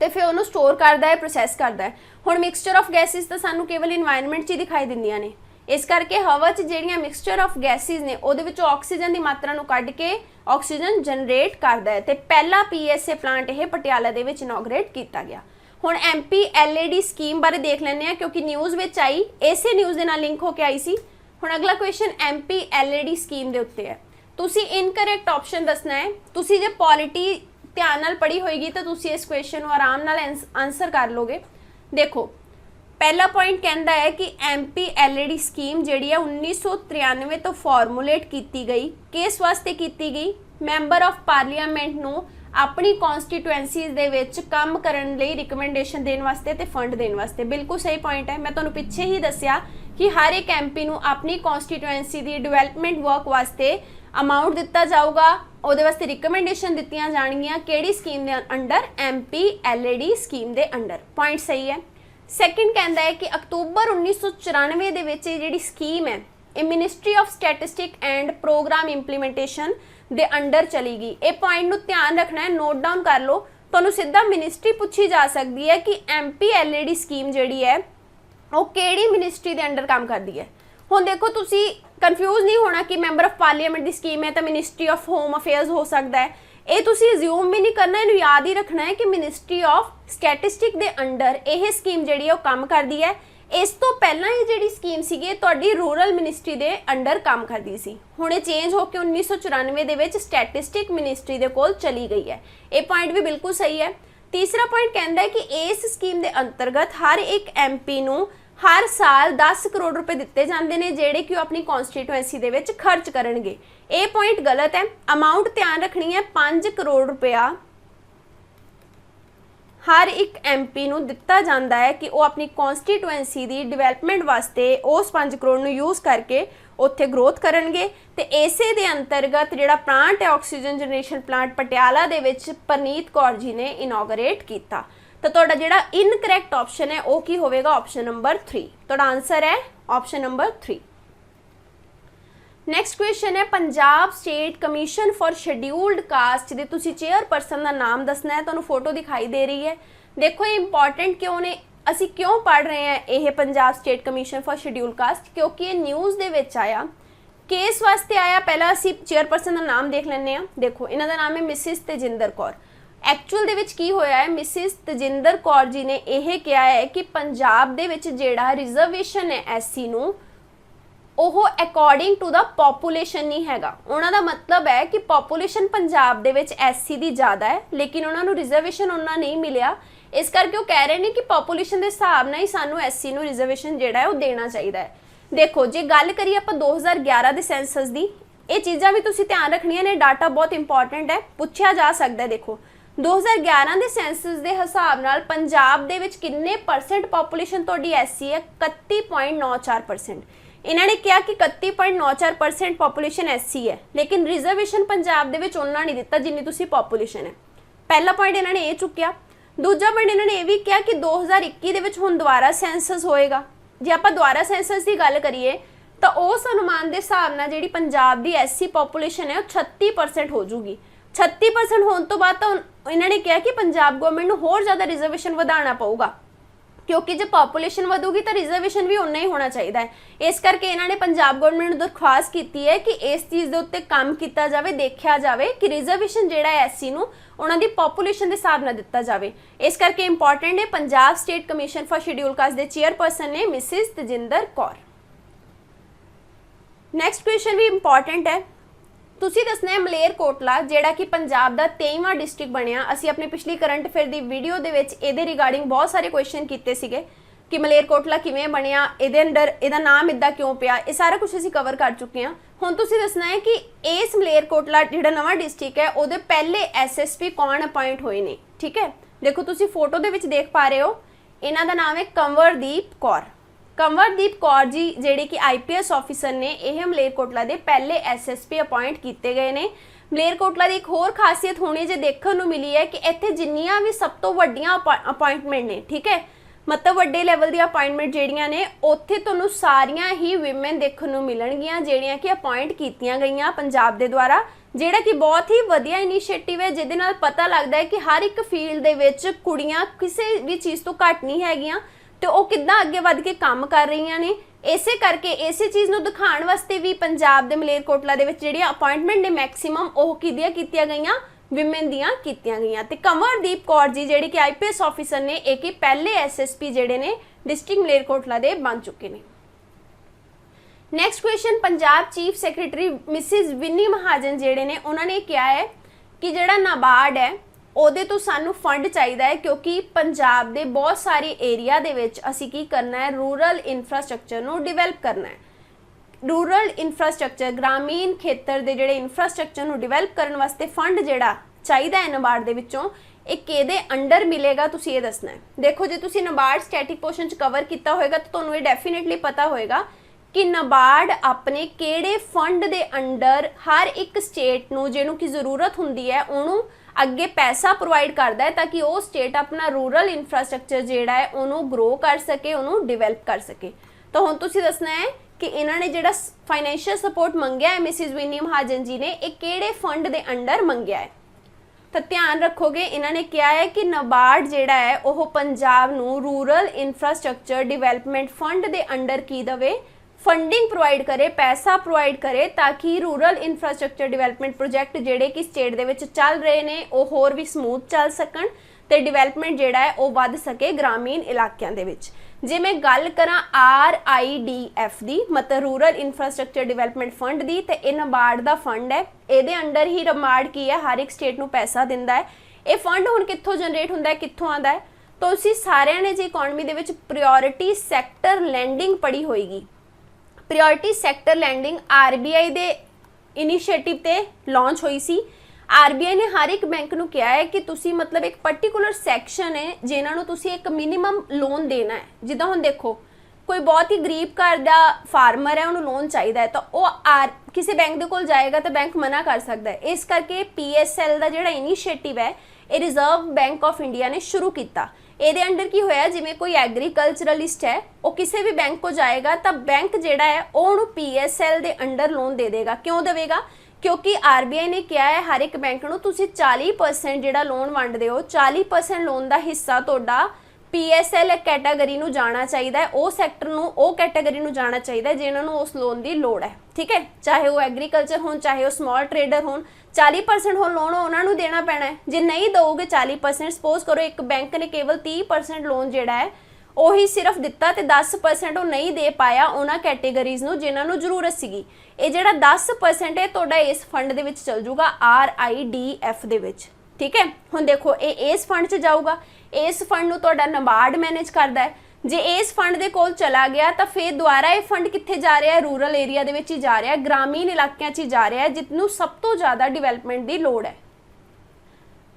ਤੇ ਫਿਰ ਉਹਨੂੰ ਸਟੋਰ ਕਰਦਾ ਹੈ, ਪ੍ਰੋਸੈਸ ਕਰਦਾ ਹੈ। ਹੁਣ ਮਿਕਸਚਰ ਆਫ ਗੈਸਿਸ ਤਾਂ ਸਾਨੂੰ ਕੇਵਲ ਇਨਵਾਇਰਨਮੈਂਟ 'ਚ ਹੀ ਦਿਖਾਈ ਦਿੰਦੀਆਂ ਨੇ, ਇਸ ਕਰਕੇ ਹਵਾ 'ਚ ਜਿਹੜੀਆਂ ਮਿਕਸਚਰ ਆਫ ਗੈਸਿਸ ਨੇ ਉਹਦੇ ਵਿੱਚੋਂ ਆਕਸੀਜਨ ਦੀ ਮਾਤਰਾ ਨੂੰ ਕੱਢ ਕੇ ਆਕਸੀਜਨ ਜਨਰੇਟ ਕਰਦਾ ਹੈ। ਤੇ ਪਹਿਲਾ PSA ਪਲਾਂਟ ਇਹ ਪਟਿਆਲਾ ਦੇ ਵਿੱਚ ਇਨੋਗਰੇਟ ਕੀਤਾ ਗਿਆ। ਹੁਣ MPLAD ਸਕੀਮ ਬਾਰੇ ਦੇਖ ਲੈਂਦੇ ਹਾਂ, ਕਿਉਂਕਿ ਨਿਊਜ਼ ਵਿੱਚ ਆਈ, ਇਸੇ ਨਿਊਜ਼ ਦੇ ਨਾਲ ਲਿੰਕ ਹੋ ਕੇ ਆਈ ਸੀ। ਹੁਣ ਅਗਲਾ ਕੁਐਸਚਨ MPLAD ਸਕੀਮ ਦੇ ਉੱਤੇ ਹੈ। ਤੁਸੀਂ ਇਨਕਰੈਕਟ ਆਪਸ਼ਨ ਦੱਸਣਾ ਹੈ। ਤੁਸੀਂ ਜੇ ਪੋਲਿਟੀ ਧਿਆਨ ਨਾਲ ਪੜ੍ਹੀ ਹੋਏਗੀ ਤਾਂ ਤੁਸੀਂ ਇਸ ਕੁਐਸਚਨ ਨੂੰ ਆਰਾਮ ਨਾਲ ਆਨਸਰ ਕਰ ਲੋਗੇ। ਦੇਖੋ ਪਹਿਲਾ ਪੁਆਇੰਟ ਕਹਿੰਦਾ ਹੈ ਕਿ MPLAD ਸਕੀਮ ਜਿਹੜੀ ਹੈ 1993 ਤੋਂ ਫਾਰਮੂਲੇਟ ਕੀਤੀ ਗਈ। ਕਿਸ ਵਾਸਤੇ ਕੀਤੀ ਗਈ? ਮੈਂਬਰ ਆਫ ਪਾਰਲੀਮੈਂਟ ਨੂੰ ਆਪਣੀ ਕਨਸਟੀਟੂਐਂਸੀਜ਼ ਦੇ ਵਿੱਚ ਕੰਮ ਕਰਨ ਲਈ ਰਿਕਮੈਂਡੇਸ਼ਨ ਦੇਣ ਵਾਸਤੇ ਤੇ ਫੰਡ ਦੇਣ ਵਾਸਤੇ। ਬਿਲਕੁਲ ਸਹੀ ਪੁਆਇੰਟ ਹੈ। ਮੈਂ ਤੁਹਾਨੂੰ ਪਿੱਛੇ ਹੀ ਦੱਸਿਆ ਕਿ ਹਰ ਇੱਕ MP ਨੂੰ ਆਪਣੀ ਕਨਸਟੀਟੂਐਂਸੀ ਦੀ ਡਿਵੈਲਪਮੈਂਟ ਵਰਕ ਵਾਸਤੇ ਅਮਾਉਂਟ ਦਿੱਤਾ ਜਾਊਗਾ, ਉਹਦੇ ਵਾਸਤੇ ਰਿਕਮੈਂਡੇਸ਼ਨ ਦਿੱਤੀਆਂ ਜਾਣਗੀਆਂ। ਕਿਹੜੀ ਸਕੀਮ ਦੇ ਅੰਡਰ? MPLAD ਸਕੀਮ ਦੇ ਅੰਡਰ। ਪੁਆਇੰਟ ਸਹੀ ਹੈ। ਸੈਕਿੰਡ ਕਹਿੰਦਾ ਹੈ ਕਿ ਅਕਤੂਬਰ 1994 ਦੇ ਵਿੱਚ ਇਹ ਜਿਹੜੀ ਸਕੀਮ ਹੈ ਇਹ ministry of statistic and programme implementation ਦੇ ਅੰਡਰ ਚਲੀ ਗਈ। ਇਹ ਪੁਆਇੰਟ ਨੂੰ ਧਿਆਨ ਰੱਖਣਾ ਹੈ, ਨੋਟ ਡਾਊਨ ਕਰ ਲਓ। ਤੁਹਾਨੂੰ ਸਿੱਧਾ ਮਿਨਿਸਟਰੀ ਪੁੱਛੀ ਜਾ ਸਕਦੀ ਹੈ ਕਿ MPLAD ਸਕੀਮ ਜਿਹੜੀ ਹੈ ਉਹ ਕਿਹੜੀ ਮਿਨਿਸਟਰੀ ਦੇ ਅੰਡਰ ਕੰਮ ਕਰਦੀ ਹੈ। ਹੁਣ ਦੇਖੋ ਤੁਸੀਂ ਕਨਫਿਊਜ਼ ਨਹੀਂ ਹੋਣਾ ਕਿ member of parliament the scheme ਹੈ ਤਾਂ ਮਿਨਿਸਟਰੀ ਆਫ ਹੋਮ ਅਫੇਅਰਸ ਹੋ ਸਕਦਾ ਹੈ। ਇਹ ਤੁਸੀਂ ਅਸਿਊਮ ਵੀ ਨਹੀਂ ਕਰਨਾ, ਇਹਨੂੰ ਯਾਦ ਹੀ ਰੱਖਣਾ ਹੈ ਕਿ ਮਿਨਿਸਟਰੀ ਆਫ ਸਟੈਟਿਸਟਿਕ ਦੇ ਅੰਡਰ ਇਹ ਸਕੀਮ ਜਿਹੜੀ ਹੈ ਉਹ ਕੰਮ ਕਰਦੀ ਹੈ। ਇਸ ਤੋਂ ਪਹਿਲਾਂ ਇਹ ਜਿਹੜੀ ਸਕੀਮ ਸੀਗੀ ਤੁਹਾਡੀ ਰੂਰਲ ਮਿਨਿਸਟਰੀ ਦੇ ਅੰਡਰ ਕੰਮ ਕਰਦੀ ਸੀ। ਹੁਣ ਇਹ ਚੇਂਜ ਹੋ ਕੇ 1994 ਦੇ ਵਿੱਚ ਸਟੈਟਿਸਟਿਕ ਮਿਨਿਸਟਰੀ ਦੇ ਕੋਲ ਚਲੀ ਗਈ ਹੈ। ਇਹ ਪੁਆਇੰਟ ਵੀ ਬਿਲਕੁਲ ਸਹੀ ਹੈ। ਤੀਸਰਾ ਪੁਆਇੰਟ ਕਹਿੰਦਾ ਹੈ ਕਿ ਇਸ ਸਕੀਮ ਦੇ ਅੰਤਰਗਤ ਹਰ ਇੱਕ MP ਨੂੰ ਹਰ ਸਾਲ 10 ਕਰੋੜ ਰੁਪਏ ਦਿੱਤੇ ਜਾਂਦੇ ਨੇ ਜਿਹੜੇ ਕਿ ਉਹ ਆਪਣੀ ਕਨਸਟੀਟੂਐਂਸੀ ਦੇ ਵਿੱਚ ਖਰਚ ਕਰਨਗੇ। ਇਹ ਪੁਆਇੰਟ ਗਲਤ ਹੈ। ਅਮਾਉਂਟ ਧਿਆਨ ਰੱਖਣੀ ਹੈ 5 ਕਰੋੜ ਰੁਪਇਆ ਹਰ ਇੱਕ MP ਨੂੰ ਦਿੱਤਾ ਜਾਂਦਾ ਹੈ ਕਿ ਉਹ ਆਪਣੀ ਕਨਸਟੀਟੂਐਂਸੀ ਦੀ ਡਿਵੈਲਪਮੈਂਟ ਵਾਸਤੇ ਉਸ 5 ਕਰੋੜ ਨੂੰ ਯੂਜ਼ ਕਰਕੇ ਉੱਥੇ ਗਰੋਥ ਕਰਨਗੇ। ਤੇ ਇਸੇ ਦੇ ਅੰਤਰਗਤ ਜਿਹੜਾ ਪਲਾਂਟ ਹੈ ਆਕਸੀਜਨ ਜਨਰੇਸ਼ਨ ਪਲਾਂਟ ਪਟਿਆਲਾ ਦੇ ਵਿੱਚ ਪਰਨੀਤ ਕੌਰ ਜੀ ਨੇ ਇਨੋਗਰੇਟ ਕੀਤਾ। ਤਾਂ ਤੁਹਾਡਾ ਜਿਹੜਾ ਇਨਕਰੈਕਟ ਆਪਸ਼ਨ ਹੈ ਉਹ ਕੀ ਹੋਵੇਗਾ? Option number 3। ਤੁਹਾਡਾ ਆਨਸਰ ਹੈ ਆਪਸ਼ਨ ਨੰਬਰ 3। ਨੈਕਸਟ ਕੁਐਸਚਨ ਹੈ Punjab state commission for scheduled caste ਦੇ ਤੁਸੀਂ ਚੇਅਰਪਰਸਨ ਦਾ ਨਾਮ ਦੱਸਣਾ ਹੈ। ਤੁਹਾਨੂੰ ਫੋਟੋ ਦਿਖਾਈ ਦੇ ਰਹੀ ਹੈ। ਦੇਖੋ ਇਹ ਇੰਪੋਰਟੈਂਟ ਕਿਉਂ ਨੇ, ਅਸੀਂ ਕਿਉਂ ਪੜ੍ਹ ਰਹੇ ਹਾਂ ਇਹ Punjab state commission for scheduled caste? ਕਿਉਂਕਿ ਇਹ ਨਿਊਜ਼ ਦੇ ਵਿੱਚ ਆਇਆ। ਕਿਸ ਵਾਸਤੇ ਆਇਆ? ਪਹਿਲਾਂ ਅਸੀਂ ਚੇਅਰਪਰਸਨ ਦਾ ਨਾਮ ਦੇਖ ਲੈਂਦੇ ਹਾਂ। ਦੇਖੋ ਇਹਨਾਂ ਦਾ ਨਾਮ ਹੈ ਮਿਸਿਸ ਤੇਜਿੰਦਰ ਕੌਰ। ਐਕਚੁਅਲ ਦੇ ਵਿੱਚ ਕੀ ਹੋਇਆ ਹੈ, ਮਿਸਿਸ ਤੇਜਿੰਦਰ ਕੌਰ ਜੀ ਨੇ ਇਹ ਕਿਹਾ ਹੈ ਕਿ ਪੰਜਾਬ ਦੇ ਵਿੱਚ ਜਿਹੜਾ ਰਿਜ਼ਰਵੇਸ਼ਨ ਹੈ SC ਨੂੰ ਉਹ ਅਕੋਰਡਿੰਗ ਟੂ ਦਾ ਪੋਪੂਲੇਸ਼ਨ ਨਹੀਂ ਹੈਗਾ। ਉਹਨਾਂ ਦਾ ਮਤਲਬ ਹੈ ਕਿ ਪੋਪੂਲੇਸ਼ਨ ਪੰਜਾਬ ਦੇ ਵਿੱਚ SC ਦੀ ਜ਼ਿਆਦਾ ਹੈ ਲੇਕਿਨ ਉਹਨਾਂ ਨੂੰ ਰਿਜ਼ਰਵੇਸ਼ਨ ਉਹਨਾਂ ਨਹੀਂ ਮਿਲਿਆ। ਇਸ ਕਰਕੇ ਉਹ ਕਹਿ ਰਹੇ ਨੇ ਕਿ ਪੋਪੂਲੇਸ਼ਨ ਦੇ ਹਿਸਾਬ ਨਾਲ ਹੀ ਸਾਨੂੰ SC ਨੂੰ ਰਿਜ਼ਰਵੇਸ਼ਨ ਜਿਹੜਾ ਹੈ ਉਹ ਦੇਣਾ ਚਾਹੀਦਾ ਹੈ। ਦੇਖੋ ਜੇ ਗੱਲ ਕਰੀਏ ਆਪਾਂ 2011 ਦੇ ਸੈਂਸਸ ਦੀ, ਇਹ ਚੀਜ਼ਾਂ ਵੀ ਤੁਸੀਂ ਧਿਆਨ ਰੱਖਣੀਆਂ ਨੇ, ਡਾਟਾ ਬਹੁਤ ਇੰਪੋਰਟੈਂਟ ਹੈ, ਪੁੱਛਿਆ ਜਾ ਸਕਦਾ ਹੈ। ਦੇਖੋ 2011 ਦੇ ਸੈਂਸਸ ਦੇ ਹਿਸਾਬ ਨਾਲ ਪੰਜਾਬ ਦੇ ਵਿੱਚ ਕਿੰਨੇ ਪਰਸੈਂਟ ਪੋਪੂਲੇਸ਼ਨ ਤੁਹਾਡੀ SC ਹੈ? 31.94%। ਇਹਨਾਂ ਨੇ ਕਿਹਾ ਕਿ 31.94% ਪੋਪੂਲੇਸ਼ਨ SC ਹੈ ਲੇਕਿਨ ਰਿਜ਼ਰਵੇਸ਼ਨ ਪੰਜਾਬ ਦੇ ਵਿੱਚ ਉਹਨਾਂ ਨਹੀਂ ਦਿੱਤਾ ਜਿੰਨੀ ਤੁਸੀਂ ਪੋਪੂਲੇਸ਼ਨ ਹੈ। ਪਹਿਲਾ ਪੁਆਇੰਟ ਇਹਨਾਂ ਨੇ ਇਹ ਚੁੱਕਿਆ। ਦੂਜਾ ਪੁਆਇੰਟ ਇਹਨਾਂ ਨੇ ਇਹ ਵੀ ਕਿਹਾ ਕਿ 2021 ਦੇ ਵਿੱਚ ਹੁਣ ਦੁਬਾਰਾ ਸੈਂਸਸ ਹੋਏਗਾ। ਜੇ ਆਪਾਂ ਦੁਬਾਰਾ ਸੈਂਸਸ ਦੀ ਗੱਲ ਕਰੀਏ ਤਾਂ ਉਸ ਅਨੁਮਾਨ ਦੇ ਹਿਸਾਬ ਨਾਲ ਜਿਹੜੀ ਪੰਜਾਬ ਦੀ SC ਪੋਪੂਲੇਸ਼ਨ ਹੈ ਉਹ 36% ਹੋ ਜੂਗੀ। 36% ਹੋਣ ਤੋਂ ਬਾਅਦ ਤਾਂ ਇਹਨਾਂ ਨੇ ਕਿਹਾ ਕਿ ਪੰਜਾਬ ਗਵਰਨਮੈਂਟ ਨੂੰ ਹੋਰ ਜ਼ਿਆਦਾ ਰਿਜ਼ਰਵੇਸ਼ਨ ਵਧਾਉਣਾ ਪਊਗਾ ਕਿਉਂਕਿ ਜੇ ਪੋਪੂਲੇਸ਼ਨ ਵਧੂਗੀ ਤਾਂ ਰਿਜ਼ਰਵੇਸ਼ਨ ਵੀ ਉਨਾ ਹੀ ਹੋਣਾ ਚਾਹੀਦਾ ਹੈ। ਇਸ ਕਰਕੇ ਇਹਨਾਂ ਨੇ ਪੰਜਾਬ ਗਵਰਨਮੈਂਟ ਨੂੰ ਦਰਖਾਸਤ ਕੀਤੀ ਹੈ ਕਿ ਇਸ ਚੀਜ਼ ਦੇ ਉੱਤੇ ਕੰਮ ਕੀਤਾ ਜਾਵੇ, ਦੇਖਿਆ ਜਾਵੇ ਕਿ ਰਿਜ਼ਰਵੇਸ਼ਨ ਜਿਹੜਾ ਹੈ SC ਨੂੰ ਉਹਨਾਂ ਦੀ ਪੋਪੂਲੇਸ਼ਨ ਦੇ ਹਿਸਾਬ ਨਾਲ ਦਿੱਤਾ ਜਾਵੇ। ਇਸ ਕਰਕੇ ਇੰਪੋਰਟੈਂਟ ਹੈ Punjab state commission for schedule caste ਦੇ ਚੇਅਰਪਰਸਨ ਨੇ Mrs Tejinder Kaur. Next question ਵੀ ਇੰਪੋਰਟੈਂਟ ਹੈ। ਤੁਸੀਂ ਦੱਸਣਾ ਹੈ ਮਲੇਰਕੋਟਲਾ ਜਿਹੜਾ ਕਿ ਪੰਜਾਬ ਦਾ 23ਵਾਂ ਡਿਸਟ੍ਰਿਕਟ ਬਣਿਆ। ਅਸੀਂ ਆਪਣੀ ਪਿਛਲੀ ਕਰੰਟ ਅਫੇਅਰ ਦੀ ਵੀਡੀਓ ਦੇ ਵਿੱਚ ਇਹਦੇ ਰਿਗਾਰਡਿੰਗ ਬਹੁਤ ਸਾਰੇ ਕੁਐਸਚਨ ਕੀਤੇ ਸੀਗੇ ਕਿ ਮਲੇਰਕੋਟਲਾ ਕਿਵੇਂ ਬਣਿਆ, ਇਹਦੇ ਅੰਡਰ ਇਹਦਾ ਨਾਮ ਇੱਦਾਂ ਕਿਉਂ ਪਿਆ, ਇਹ ਸਾਰਾ ਕੁਝ ਅਸੀਂ ਕਵਰ ਕਰ ਚੁੱਕੇ ਹਾਂ। ਹੁਣ ਤੁਸੀਂ ਦੱਸਣਾ ਹੈ ਕਿ ਇਸ ਮਲੇਰਕੋਟਲਾ ਜਿਹੜਾ ਨਵਾਂ ਡਿਸਟ੍ਰਿਕਟ ਹੈ ਉਹਦੇ ਪਹਿਲੇ SSP ਕੌਣ ਅਪਾਇੰਟ ਹੋਏ ਨੇ। ਠੀਕ ਹੈ, ਦੇਖੋ ਤੁਸੀਂ ਫੋਟੋ ਦੇ ਵਿੱਚ ਦੇਖ ਪਾ ਰਹੇ ਹੋ इन्हां दा नाम है कंवरदीप कौर। कंवरदीप कौर जी जिहड़े कि IPS ऑफिसर ने, यह मलेरकोटला के पहले SSP अपॉइंट किए गए हैं। मलेरकोटला की एक होर खासियत होनी जो देखने को मिली है कि इत्थे जिन्नियां भी सब तो वड्डियां अपॉइंटमेंट ने, ठीक है, मतलब वड्डे लैवल दी अपॉइंटमेंट जिहड़ियां ने उत्थे तुहानूं सारियां ही विमेन देखने को मिलणगियां जिहड़ियां कि अपॉइंट कीतियां गईयां पंजाब दे द्वारा, जिहड़ा कि बहुत ही वधिया इनीशिएटिव है, जिहदे नाल पता लगदा है कि हर एक फील्ड दे विच कुड़ियां किसी भी चीज़ तो घट नहीं हैगियां ते वो किद्दां अगे वध के काम कर रही ने। इसे करके इसे चीज़ नूं दिखाउण वास्ते भी पंजाब दे मलेरकोटला दे विच जिहड़ियां अपॉइंटमेंट ने मैक्सीमम ओह किहदियां कीतियां गईयां, विमेन दियां कीतियां गईयां। ते कंवरदीप कौर जी जिहड़ी कि IPS ऑफिसर ने, एक ही पहले SSP जिहड़े ने डिस्ट्रिक्ट मलेरकोटला दे बन चुके ने। Next question, Punjab chief secretary Mrs Vini Mahajan जिहड़े ने उन्होंने कहा है कि जिहड़ा नाबार्ड है ਉਹਦੇ तो सानू फंड चाहिए है, क्योंकि पंजाब के बहुत सारे एरिया दे विच असी की करना है, रूरल इंफ्रास्ट्रक्चर नू डिवेलप करना है। रूरल इंफ्रास्ट्रक्चर ग्रामीण खेतर के जिहड़े इंफ्रास्ट्रक्चर नू डिवेलप करने वास्ते फंड जिहड़ा चाहिए है नाबार्ड दे विचों, एक किहदे अंडर मिलेगा, तुसीं ये दसना है। देखो जे तुसीं नाबार्ड स्टैटिक पोर्शन च कवर किया होएगा तो तुहानूं ये डेफिनेटली पता होएगा कि नाबार्ड अपने किहड़े फंड दे अंडर हर एक स्टेट नू जिहनूं की जरूरत हुंदी है उहनूं अगे पैसा प्रोवाइड करता है, ताकि वो स्टेट अपना रूरल इंफ्रास्ट्रक्चर जिहड़ा है उन्होंने ग्रो कर सके, उन्होंने डिवेलप कर सके। तो हुण तुसीं दसना है कि इन्होंने जिहड़ा फाइनैशियल सपोर्ट मंगया है मिसिज विनी महाजन जी ने, एक किहड़े फंड के अंडर मंगया है। तो ध्यान रखोगे इन्होंने कहा है कि नाबार्ड जिहड़ा है वह पंजाब नूं रूरल इंफ्रास्ट्रक्चर डिवेलपमेंट फंड के अंडर की दवे, फंडिंग प्रोवाइड करे, पैसा प्रोवाइड करे, ताकि रूरल इंफ्रास्ट्रक्चर डिवेलपमेंट प्रोजैक्ट जिहड़े कि स्टेट दे विच चल रहे हैं वो होर भी समूथ चल सकन ते डिवेलपमेंट जिहड़ा है वो वध सके ग्रामीण इलाकों दे विच। जे मैं गल करां RIDF दी, मतलब रूरल इंफ्रास्ट्रक्चर डिवेलपमेंट फंड दी, तो यह नाबार्ड का फंड है, ये अंडर ही नाबार्ड की है हर एक स्टेट नूं पैसा दिंदा है। ये फंड हुण कित्थों जनरेट हुंदा है, कित्थों आंदा है? तो तुसीं सारिआं ने जी इकोनॉमी दे विच प्रायोरिटी सैक्टर लैंडिंग पढ़ी होएगी। प्रायोरिटी सैक्टर लैंडिंग RBI दे इनीशिएटिव ते लॉन्च हुई सी। RBI ने हर एक बैंक नूं कहा है कि तुसी मतलब एक पर्टिकुलर सैक्शन है जिन्हां नूं तुसी एक मिनीमम लोन देना है। जिद्दां हुण देखो कोई बहुत ही गरीब घर का फार्मर है, उन्होंने लोन चाहिए है, तो वह किसी बैंक के कोल जाएगा तो बैंक मना कर सकता है। इस करके PSL का जिहड़ा इनीशिएटिव है ये रिजर्व बैंक ऑफ इंडिया ने शुरू किया। ये अंडर की होया, जिवें कोई एग्रीकल्चरलिस्ट है वो किसी भी बैंक को जाएगा तो बैंक जिहड़ा है वो PSL के अंडर लोन दे देगा। क्यों देगा? क्योंकि RBI ने कहा है हर एक बैंक नूं तुसीं 40% जिहड़ा लोन वंडदे हो, 40% लोन का हिस्सा तुहाडा PSL कैटागरी नूं जाना चाहिए है, वो सैक्टर नूं वो कैटागरी नूं जाना चाहिए जिन्हां नूं उस लोन की लोड़ है। ठीक है, चाहे वो एग्रीकल्चर हो, चाहे वो स्मॉल ट्रेडर हो, 40% हो लोन उन्होंने देना पैना है। जे नहीं दोगे 40%, सपोज करो एक बैंक ने केवल 30% लोन जिहड़ा है ਉਹੀ सिर्फ दिता तो 10% वो नहीं दे पाया उन्होंने कैटेगरीज़ नूं जिन्होंने जरूरत सीगी। ये जिहड़ा 10% है तुहाडा इस फंड दे विच चल जूगा RIDF दे विच। ठीक है, हुण देखो ये इस फंड च जाऊगा, इस फंड नूं तुहाडा नाबार्ड मैनेज करदा है। जे इस फंड दे कोल चला गया तो फिर दोबारा ये फंड कित्थे जा रहा है? रूरल एरिया दे विच ही जा रहा है, ग्रामीण इलाकों च जा रहा है जितनों सब तो ज़्यादा डिवेलपमेंट की लोड़ है।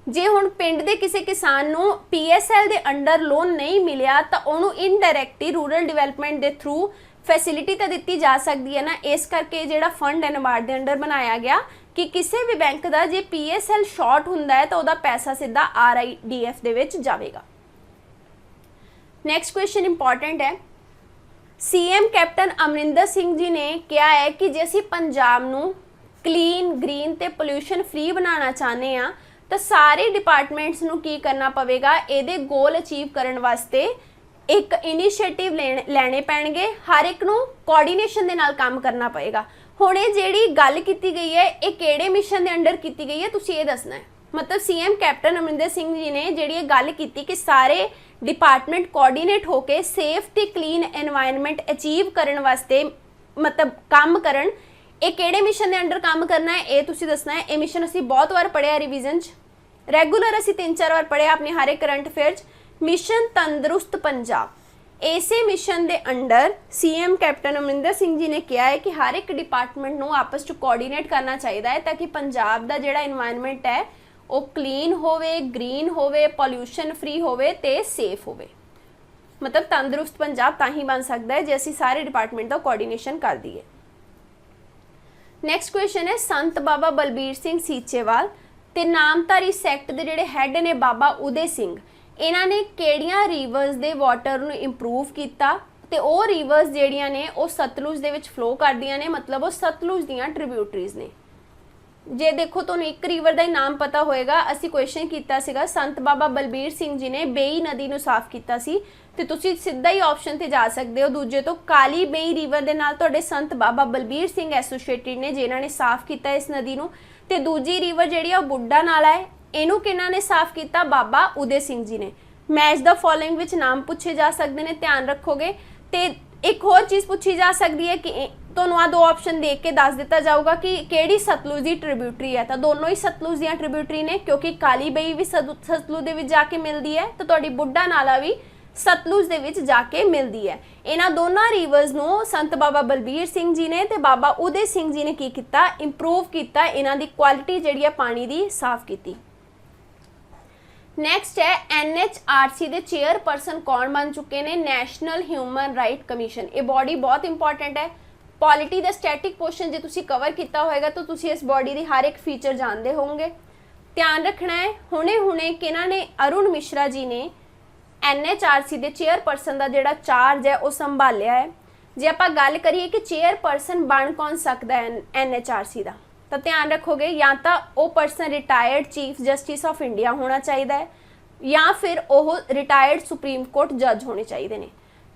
जे हुण पिंड दे किसी किसान नूं PSL दे अंडर लोन नहीं मिलिया तो उन्होंने इनडायरैक्टली रूरल डिवेलपमेंट के थ्रू फैसिलिटी तो दी जा सकती है ना। इस करके जिहड़ा फंड है नाबार्ड के अंडर बनाया गया कि किसी भी बैंक का जे PSL शॉर्ट हुंदा है तो वह पैसा सीधा RIDF दे विच जावेगा। नैक्सट क्वेश्चन इंपॉर्टेंट है। CM कैप्टन अमरिंदर सिंह जी ने कहा है कि जे असीं पंजाब नूं क्लीन ग्रीन ते पोल्यूशन फ्री बनाना चाहते हैं तो सारे डिपार्टमेंट्स नूं की करना पवेगा, ये गोल अचीव करने वास्ते एक इनीशिएटिव लैने पैणगे, हर एक नूं कोआर्डीनेशन दे नाल काम करना पएगा। हुण ये जिहड़ी गल कीती गई है ये किहड़े मिशन दे अंडर कीती गई है तुसीं ये दसना है। मतलब CM कैप्टन अमरिंदर सिंह जी ने जिहड़ी ये गल कीती कि सारे डिपार्टमेंट कोआर्डीनेट होकर सेफ ते क्लीन एनवायरनमेंट अचीव करने वास्ते मतलब काम करन, ये किहड़े मिशन दे अंडर काम करना है ये तुसीं दसना है। ये मिशन असीं बहुत बार पढ़िया रिवीजन रैगूलर असीं 3-4 बार पढ़िया अपने हर एक करंट अफेयर्स। मिशन तंदुरुस्त पंजाब, इसे मिशन के under CM captain Amarinder Singh ji ने कहा है कि हर एक डिपार्टमेंट नूं आपस में कोआर्डीनेट करना चाहिए है ताकि पंजाब का जिहड़ा एनवायरनमेंट है वो क्लीन होवे, ग्रीन होवे, पॉल्यूशन फ्री होवे ते सेफ होवे। मतलब तंदुरुस्त पंजाब तां ही बन सकता है जे असीं सारे डिपार्टमेंट का कोआर्ਡੀਨੇਸ਼ਨ कर दईए। नैक्सट क्वेश्चन है संत बाबा बलबीर सिंह सीचेवाल ते नामधारी सैक्ट के जिहड़े हैड ने बाबा उदय सिंह, इन्हां ने किहड़ियां रिवर्स दे वाटर नूं इंप्रूव कीता ते ओह रिवर्स जिहड़ियां ने ओह सतलुज दे विच फ्लो करदियां ने, मतलब ओह सतलुज दीयां ट्रिब्यूटरीज ने। जे देखो तुहानूं एक रिवर का ही नाम पता होएगा, असी क्वेश्चन किया सीगा संत बाबा बलबीर सिंह जी ने बेई नदी नूं साफ किया सी, ते तुसीं सीधा ही ऑप्शन ते जा सकते हो दूजे तो काली बेई रिवर दे नाल तुहाडे संत बाबा बलबीर सिंह एसोसीएटेड ने जिन्हां ने साफ किया इस नदी नूं। ते दूजी रिवर जिहड़ी बुड्ढा नाला है, इहनूं किन्हां ने साफ किया? बाबा उदय सिंह जी ने। मैच द फॉलोइंग विच नाम पूछे जा सकते हैं, ध्यान रखोगे। ते एक होर चीज़ पूछी जा सकती है कि तुहानूं आ दो ऑप्शन देख के दस दिता जाऊगा कि किहड़ी सतलुज की ट्रिब्यूटरी है, तो दोनों ही सतलुज दी ट्रिब्यूटरी ने, क्योंकि काली बई भी सतलुज दे विच जाके मिलती है, तो तुहाडी बुड्ढा नाला भी सतलुज दे विच जाके मिलती है। इन्हां दोनों रिवर्स नूं संत बाबा बलबीर सिंह जी ने ते बाबा उदय सिंह जी ने की कीता? इंप्रूव किया, इन्हां दी क्वालिटी जिहड़ी है पानी दी साफ की। नैक्सट है NHRC के चेयरपर्सन कौन बन चुके हैं? National human right commission. ये बॉडी बहुत इंपॉर्टेंट है। पॉलिटी का स्टैटिक क्वेश्चन जो तुसी कवर किया होएगा तो तुसी इस बॉडी की हर एक फीचर जानते होंगे। ध्यान रखना है, हुणे हुणे किन्हां ने अरुण मिश्रा जी ने NHRC के चेयरपर्सन का जिहड़ा चार्ज है वह संभालिया है। जे आपां गल करिए कि चेयरपर्सन बन कौन सकता है NHRC का, तो ध्यान रखोगे या तो वह person retired chief justice of India होना चाहिए है, या फिर वह रिटायर्ड सुप्रीम कोर्ट जज होने चाहिए ने।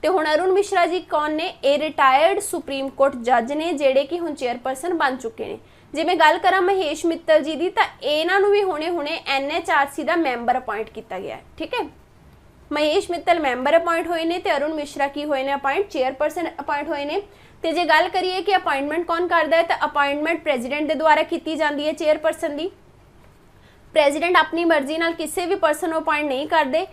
तो हुण अरुण मिश्रा जी कौन ने? ये रिटायर्ड सुप्रीम कोर्ट जज ने जिहड़े कि हुण चेयरपर्सन बन चुके हैं। जे मैं गल करा महेश मित्तल जी की, तो इन्हां नूं भी हुणे हुणे NHRC का मैंबर अपॉइंट किया गया है। ठीक है, महेश मित्तल मैंबर अपॉइंट होए ने ते अरुण मिश्रा की होए ने अपॉइंट, चेयरपर्सन अपॉइंट होए ने। तो जे गल करिए कि अपॉइंटमेंट कौन करता है, तो अपॉइंटमेंट प्रेजिडेंट के द्वारा की जाती है चेयरपर्सन की। प्रेजिडेंट अपनी मर्जी नाल किसी भी परसन को अपॉइंट नहीं करते।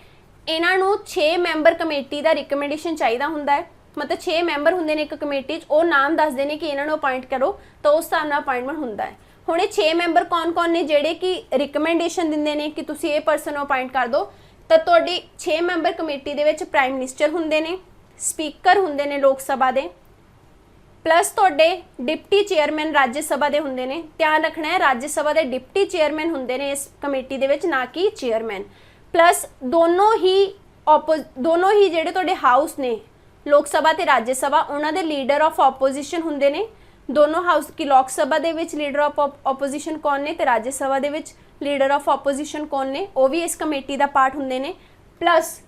इन्हां नूं 6 मैंबर कमेटी का रिकमेंडेशन चाहिए हुंदा है, मतलब 6 मैंबर हुंदे ने एक कमेटी च, वो नाम दसदे ने कि इन्हां नूं अपॉइंट करो, तो उस हिसाब नाल अपॉइंटमेंट हुंदा है। हुण ये 6 मैंबर कौन कौन ने जिहड़े कि रिकमेंडेशन दिंदे ने कि तुसीं ये परसन अपॉइंट कर दो? तो तुहाडी 6 मैंबर कमेटी दे विच प्राइम मिनिस्टर हुंदे ने, स्पीकर हुंदे ने लोक सभा दे, प्लस तुहाडे डिप्टी चेयरमैन राज्य सभा के होंगे ने। ध्यान रखना है, राज्य सभा के डिप्टी चेयरमैन होंगे ने इस कमेटी के विच, ना कि चेयरमैन। प्लस दोनों ही जिहड़े तुहाडे हाउस ने लोक सभा ते राज्य सभा, उन्हां दे लीडर ऑफ ऑपोजिशन होंगे ने। दोनों हाउस की लोक सभा के विच लीडर ऑफ ऑपोजिशन कौन ने, ते राज्य सभा के विच लीडर ऑफ ऑपोजिशन कौन ने, वो भी इस कमेटी का पार्ट होंगे ने। Plus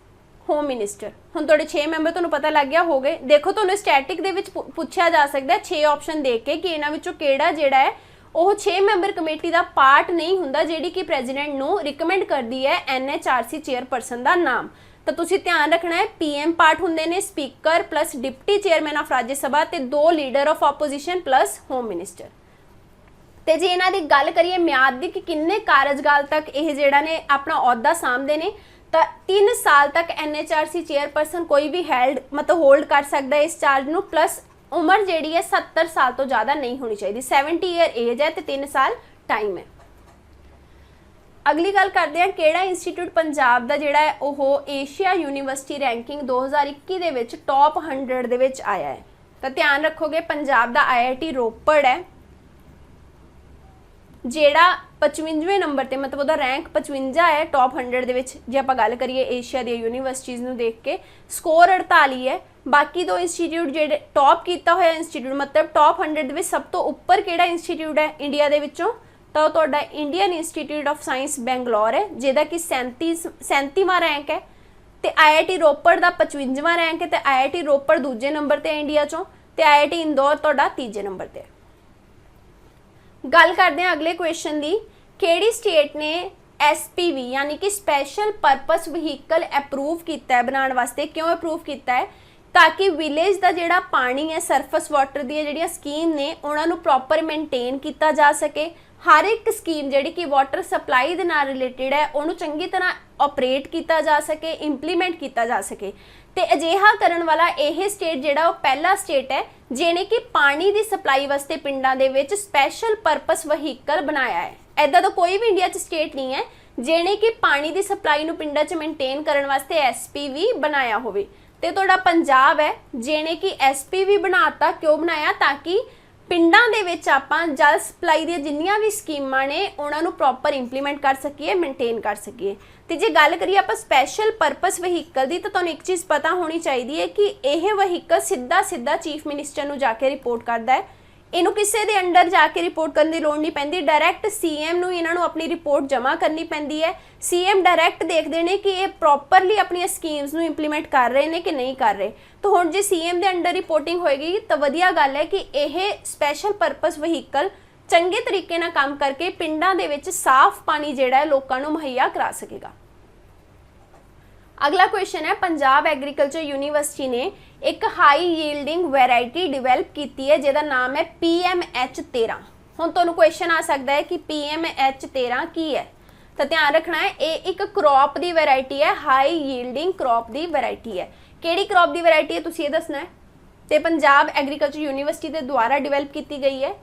home minister. हुण तुहाडे 6 मैंबर तुहानूं पता लग गया हो गए। देखो तुहानूं स्टैटिक दे विच पुछया जा सकता है 6 ऑप्शन देख के कि इन्हां विचों किहड़ा जिहड़ा है वो 6 मैंबर कमेटी का पार्ट नहीं हुंदा जिहड़ी कि प्रेजिडेंट नूं रिकमेंड करदी है NHRC चेयरपर्सन का नाम। तो तुसीं ध्यान रखना है, PM पार्ट हुंदे ने, speaker plus deputy chairman of राज्य सभा ते 2 leader of opposition plus home minister. तो जे इन्हां दी गल करिए म्याद दी कि किन्ने कार्यकाल तक ये जिहड़ा ने अपना अहुदा सामभदे ने, तो 3 साल तक NHRC चेयरपर्सन कोई भी मतलब होल्ड कर सकता है इस चार्ज नूं। प्लस उम्र जिहड़ी है 70 साल तो ज़्यादा नहीं होनी चाहिए, 70 ईयर एज है तो 3 साल टाइम है। अगली गल करते हैं, किहड़ा इंस्टीट्यूट पंजाब का जिहड़ा है वो एशिया यूनीवर्सिटी रैंकिंग 2021 दे विच टॉप 100 दे विच आया है। तो ध्यान रखोगे पंजाब का IIT रोपड़ है जिहड़ा 55वें नंबर ते, मतलब वह रैंक 55 है टॉप 100 दे विच। जे आपां गल करिए एशिया दी यूनीवर्सिटीज़ नूं देख के, स्कोर 48 है। बाकी 2 इंस्टीट्यूट जिहड़े टॉप किया होया इंस्टीट्यूट, मतलब टॉप 100 दे विच सब तो उपर किहड़ा इंस्टीट्यूट है इंडिया दे विचों, तो तुहाडा Indian institute of science Bangalore है जिहदा कि 37वां रैंक है। तो IIT रोपड़ का 55वां रैंक है, तो IIT रोपड़ दूजे नंबर ते इंडिया चों, तो IIT इंदौर तुहाडा तीजे नंबर ते। गल करते हैं अगले क्वेश्चन की, किहड़ी स्टेट ने SPV यानी कि स्पैशल परपस वहीकल अप्रूव किया है बनाने वास्ते? क्यों अप्रूव किया है? ताकि विलेज का जिहड़ा पानी है, सरफस वाटर दी जिहड़ियां स्कीम ने उन्होंने प्रॉपर मेनटेन किया जा सके। हर एक स्कीम जिहड़ी कि वाटर सप्लाई दे नाल रिलेटेड है उन्होंने चंगी तरह ऑपरेट किया जा सके, इंप्लीमेंट किया जा सके। तो अजिहा करन वाला यह स्टेट जिहड़ा पहला स्टेट है जिहने कि पानी की सप्लाई वास्ते पिंडां दे विच स्पैशल परपस वहीकल बनाया है। ऐदा तो कोई भी इंडिया च स्टेट नहीं है जिहने कि पानी की सप्लाई नूं पिंडां च मेनटेन करन वास्ते SPV बनाया होवे। ਤੇ ਤੁਹਾਡਾ ਪੰਜਾਬ ਹੈ ਜਿਹਨੇ ਕਿ ਐਸਪੀ ਵੀ ਬਣਾਤਾ। ਕਿਉਂ ਬਣਾਇਆ? ਤਾਂ ਕਿ ਪਿੰਡਾਂ ਦੇ ਵਿੱਚ ਆਪਾਂ ਜਲ ਸਪਲਾਈ ਦੀਆਂ ਜਿੰਨੀਆਂ ਵੀ ਸਕੀਮਾਂ ਨੇ ਉਹਨਾਂ ਨੂੰ ਪ੍ਰੋਪਰ ਇੰਪਲੀਮੈਂਟ ਕਰ ਸਕੀਏ, ਮੇਨਟੇਨ ਕਰ ਸਕੀਏ। ਤੇ ਜੇ ਗੱਲ ਕਰੀਏ ਆਪਾਂ ਸਪੈਸ਼ਲ ਪਰਪਸ ਵਹੀਕਲ ਦੀ, ਤਾਂ ਤੁਹਾਨੂੰ ਇੱਕ ਚੀਜ਼ ਪਤਾ ਹੋਣੀ ਚਾਹੀਦੀ ਹੈ ਕਿ ਇਹ ਵਹੀਕਲ ਸਿੱਧਾ ਚੀਫ ਮਿਨਿਸਟਰ ਨੂੰ ਜਾ ਕੇ ਰਿਪੋਰਟ ਕਰਦਾ ਹੈ। ਇਹਨੂੰ ਕਿਸੇ ਦੇ ਅੰਡਰ ਜਾ ਕੇ ਰਿਪੋਰਟ ਕਰਨ ਦੀ ਲੋੜ ਨਹੀਂ ਪੈਂਦੀ, ਡਾਇਰੈਕਟ ਸੀਐਮ ਨੂੰ ਇਹਨਾਂ ਨੂੰ ਆਪਣੀ ਰਿਪੋਰਟ ਜਮ੍ਹਾਂ ਕਰਨੀ ਪੈਂਦੀ ਹੈ। ਸੀਐਮ ਡਾਇਰੈਕਟ ਦੇਖਦੇ ਨੇ ਕਿ ਇਹ ਪ੍ਰੋਪਰਲੀ ਆਪਣੀਆਂ ਸਕੀਮਸ ਨੂੰ ਇੰਪਲੀਮੈਂਟ ਕਰ ਰਹੇ ਨੇ ਕਿ ਨਹੀਂ ਕਰ ਰਹੇ। ਤਾਂ ਹੁਣ ਜੇ ਸੀਐਮ ਦੇ ਅੰਡਰ ਰਿਪੋਰਟਿੰਗ ਹੋਏਗੀ ਤਾਂ ਵਧੀਆ ਗੱਲ ਹੈ ਕਿ ਇਹ ਸਪੈਸ਼ਲ ਪਰਪਸ ਵਹੀਕਲ ਚੰਗੇ ਤਰੀਕੇ ਨਾਲ ਕੰਮ ਕਰਕੇ ਪਿੰਡਾਂ ਦੇ ਵਿੱਚ ਸਾਫ਼ ਪਾਣੀ ਜਿਹੜਾ ਹੈ ਲੋਕਾਂ ਨੂੰ ਮੁਹੱਈਆ ਕਰਾ ਸਕੇਗਾ। ਅਗਲਾ ਕੁਐਸਚਨ ਹੈ, ਪੰਜਾਬ ਐਗਰੀਕਲਚਰ ਯੂਨੀਵਰਸਿਟੀ ਨੇ ਇੱਕ ਹਾਈ ਯੀਲਡਿੰਗ ਵੈਰਾਈਟੀ ਡਿਵੈਲਪ ਕੀਤੀ ਹੈ ਜਿਹਦਾ ਨਾਮ ਹੈ PMH13। ਹੁਣ ਤੁਹਾਨੂੰ ਕੁਐਸਚਨ ਆ ਸਕਦਾ ਹੈ ਕਿ PMH13 ਕੀ ਹੈ? ਤਾਂ ਧਿਆਨ ਰੱਖਣਾ ਹੈ ਇਹ ਇੱਕ ਕ੍ਰੌਪ ਦੀ ਵੈਰਾਈਟੀ ਹੈ, ਹਾਈ ਯੀਲਡਿੰਗ ਕ੍ਰੌਪ ਦੀ ਵੈਰਾਈਟੀ ਹੈ। ਕਿਹੜੀ ਕ੍ਰੌਪ ਦੀ ਵੈਰਾਈਟੀ ਹੈ ਤੁਸੀਂ ਇਹ ਦੱਸਣਾ ਹੈ, ਤੇ ਪੰਜਾਬ ਐਗਰੀਕਲਚਰ ਯੂਨੀਵਰਸਿਟੀ ਦੇ ਦੁਆਰਾ ਡਿਵੈਲਪ ਕੀਤੀ ਗਈ ਹੈ।